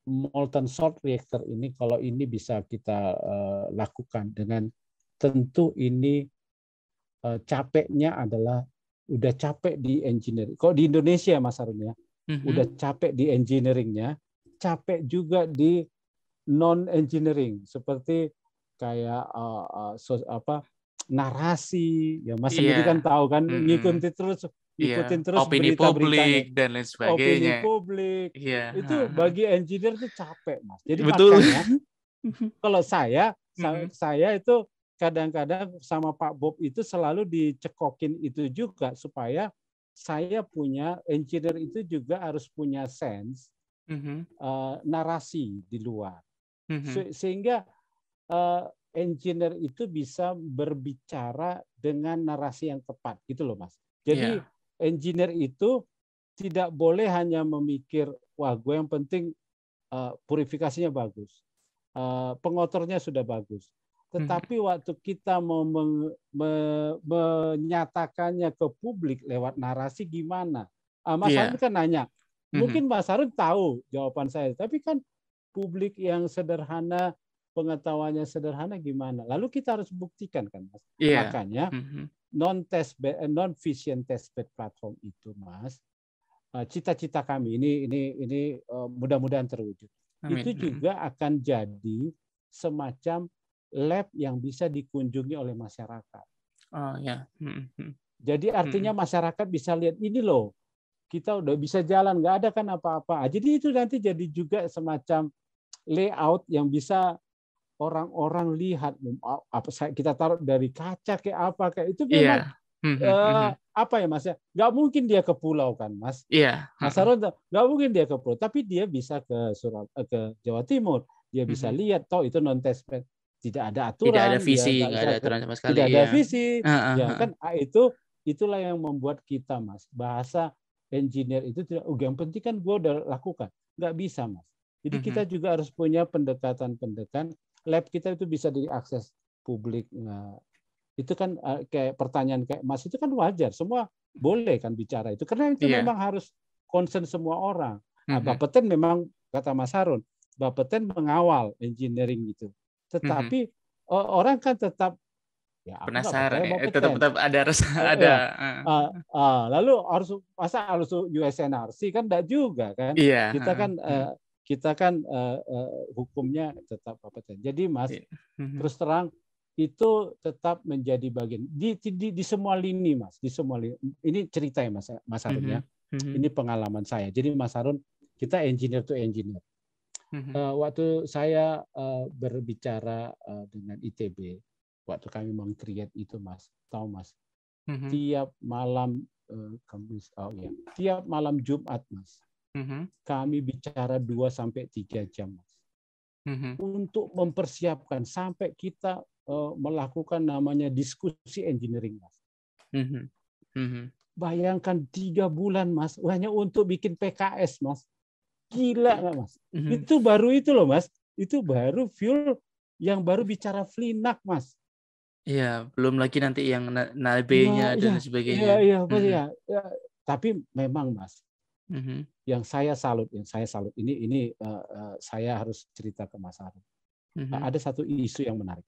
molten salt reactor ini, kalau ini bisa kita lakukan dengan tentu ini capeknya adalah udah capek di engineering. Kalau di Indonesia Mas Harun ya, udah capek di engineeringnya, capek juga di non engineering seperti kayak narasi ya Mas sendiri kan tahu kan, ngikutin terus opini berita-beritanya, publik dan lain opini sebagainya. publik itu bagi engineer itu capek Mas. Jadi betul. Makanya kalau saya itu kadang-kadang sama Pak Bob itu selalu dicekokin itu juga supaya saya punya engineer itu juga harus punya sense narasi di luar, sehingga engineer itu bisa berbicara dengan narasi yang tepat gitu loh Mas. Jadi engineer itu tidak boleh hanya memikir wah gue yang penting purifikasinya bagus, pengotornya sudah bagus. Tetapi waktu kita mau menyatakannya ke publik lewat narasi gimana? Mas Harun kan nanya, mungkin Mas Harun tahu jawaban saya, tapi kan publik yang sederhana, pengetahuannya sederhana gimana? Lalu kita harus buktikan kan Mas. Makanya non-fission testbed platform itu Mas, cita-cita kami ini mudah-mudahan terwujud. Amin. Itu juga akan jadi semacam lab yang bisa dikunjungi oleh masyarakat. Oh ya. Jadi artinya masyarakat bisa lihat ini loh, kita udah bisa jalan, nggak ada kan apa-apa. Jadi itu nanti jadi juga semacam layout yang bisa orang-orang lihat. Kita taruh dari kaca kayak apa kayak itu memang apa ya Mas ya, nggak mungkin dia ke pulau kan Mas. Mas Harun nggak mungkin dia ke pulau, tapi dia bisa ke Jawa Timur, dia bisa lihat toh itu non testbed, tidak ada aturan, tidak ada visi, nggak ada aturan sama sekali, tidak ada visi, ya kan itulah yang membuat kita Mas, bahasa engineer itu tidak, yang penting kan gue udah lakukan, nggak bisa Mas. Jadi kita juga harus punya pendekatan-pendekatan, lab kita itu bisa diakses publik. Nah, itu kan kayak pertanyaan kayak Mas itu kan wajar, semua boleh kan bicara itu, karena itu memang harus concern semua orang. Nah, Bapeten memang kata Mas Harun, Bapeten mengawal engineering itu, tetapi orang kan tetap ya penasaran ya, tetap ada rasa ada. Lalu harus USNRC kan enggak juga kan? Kita kan hukumnya tetap Bapeten. Jadi Mas terus terang itu tetap menjadi bagian di semua lini Mas, di semua lini. Ini cerita ya Mas Harun ya. Ini pengalaman saya. Jadi Mas Harun, kita engineer to engineer. Waktu saya berbicara dengan ITB, waktu kami meng-create itu Mas, tahu Mas, tiap malam tiap malam Jumat Mas, kami bicara 2-3 jam Mas, untuk mempersiapkan sampai kita melakukan namanya diskusi engineering Mas. Bayangkan 3 bulan Mas, hanya untuk bikin PKS Mas. Gila nggak Mas? Itu baru itu loh Mas. Itu baru fuel yang baru bicara FLINAK Mas. Iya, belum lagi nanti yang NAB-nya dan sebagainya. Iya. Tapi memang Mas, yang saya salut ini saya harus cerita ke Mas Harun. Ada satu isu yang menarik.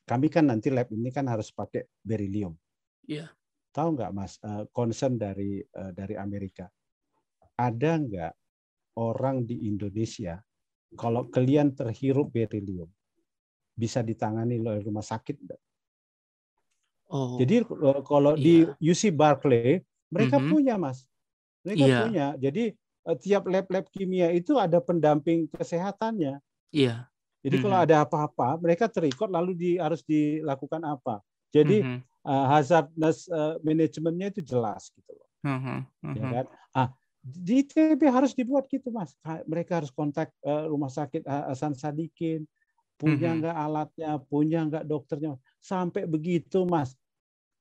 Kami kan nanti lab ini kan harus pakai beryllium. Iya. Tahu nggak Mas, concern dari Amerika? Ada nggak orang di Indonesia kalau kalian terhirup beryllium bisa ditangani oleh rumah sakit enggak? Jadi kalau di UC Berkeley mereka punya Mas. Mereka punya. Jadi tiap lab-lab kimia itu ada pendamping kesehatannya. Iya. Jadi kalau ada apa-apa, mereka terrecord lalu harus dilakukan apa. Jadi hazardness manajemennya itu jelas gitu loh. Ya kan? Di ITB harus dibuat gitu Mas. Mereka harus kontak rumah sakit Hasan Sadikin, punya nggak alatnya, punya nggak dokternya, sampai begitu Mas.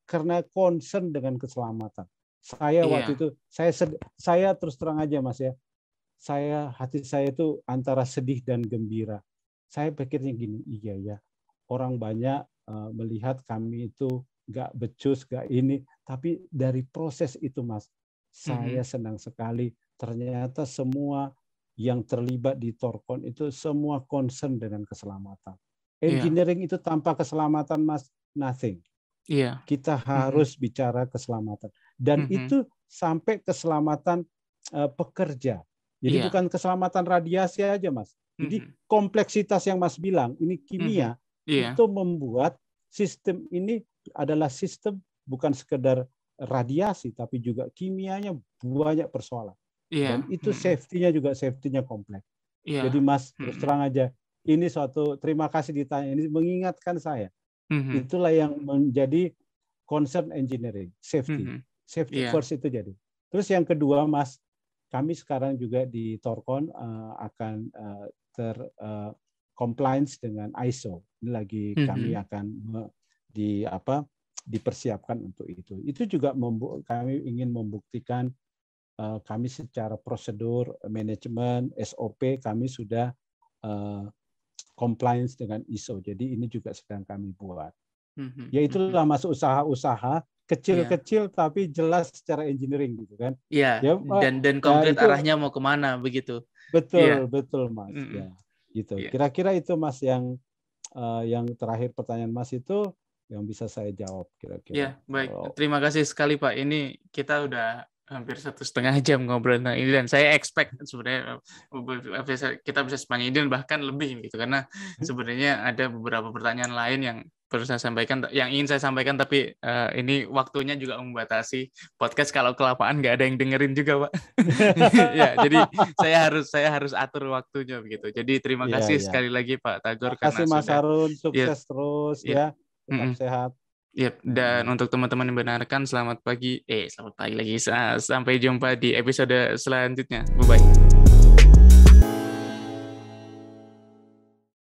Karena concern dengan keselamatan. Saya waktu itu saya terus terang aja Mas ya. hati saya itu antara sedih dan gembira. Saya pikirnya gini, iya ya, orang banyak melihat kami itu nggak becus, nggak ini, tapi dari proses itu, Mas, saya senang sekali. Ternyata semua yang terlibat di Torkon itu semua concern dengan keselamatan. Engineering itu tanpa keselamatan, Mas, nothing. Kita harus bicara keselamatan. Dan itu sampai keselamatan pekerja. Jadi bukan keselamatan radiasi aja, Mas. Jadi kompleksitas yang Mas bilang, ini kimia, itu membuat sistem ini adalah sistem bukan sekedar radiasi, tapi juga kimianya banyak persoalan. Dan itu safety-nya kompleks. Jadi Mas, terus terang aja, ini suatu, terima kasih ditanya, ini mengingatkan saya. Itulah yang menjadi concern engineering, safety. Safety first itu jadi. Terus yang kedua, Mas, kami sekarang juga di Torkon akan compliance dengan ISO. Ini lagi kami akan dipersiapkan untuk itu. Itu juga kami ingin membuktikan kami secara prosedur, manajemen, SOP kami sudah compliance dengan ISO. Jadi ini juga sedang kami buat. Ya itulah masuk usaha-usaha kecil-kecil tapi jelas secara engineering gitu kan. Iya. Ya, dan konkret ya, arahnya mau kemana begitu. Betul Mas. Ya, gitu. Kira-kira itu Mas yang terakhir pertanyaan Mas itu yang bisa saya jawab kira-kira. Ya, baik. Terima kasih sekali Pak. Ini kita udah hampir 1,5 jam ngobrol tentang ini dan saya expect sebenarnya kita bisa sepanjang ini dan bahkan lebih gitu karena sebenarnya ada beberapa pertanyaan lain yang perlu saya sampaikan, yang ingin saya sampaikan, tapi ini waktunya juga membatasi podcast. Kalau kelamaan nggak ada yang dengerin juga Pak. Ya, jadi saya harus atur waktunya begitu. Jadi terima kasih sekali lagi Pak Tagor karena Mas Harun, sukses terus ya. Tetap sehat. Yep. Dan untuk teman-teman yang mendengarkan, selamat pagi lagi. Sampai jumpa di episode selanjutnya. Bye-bye.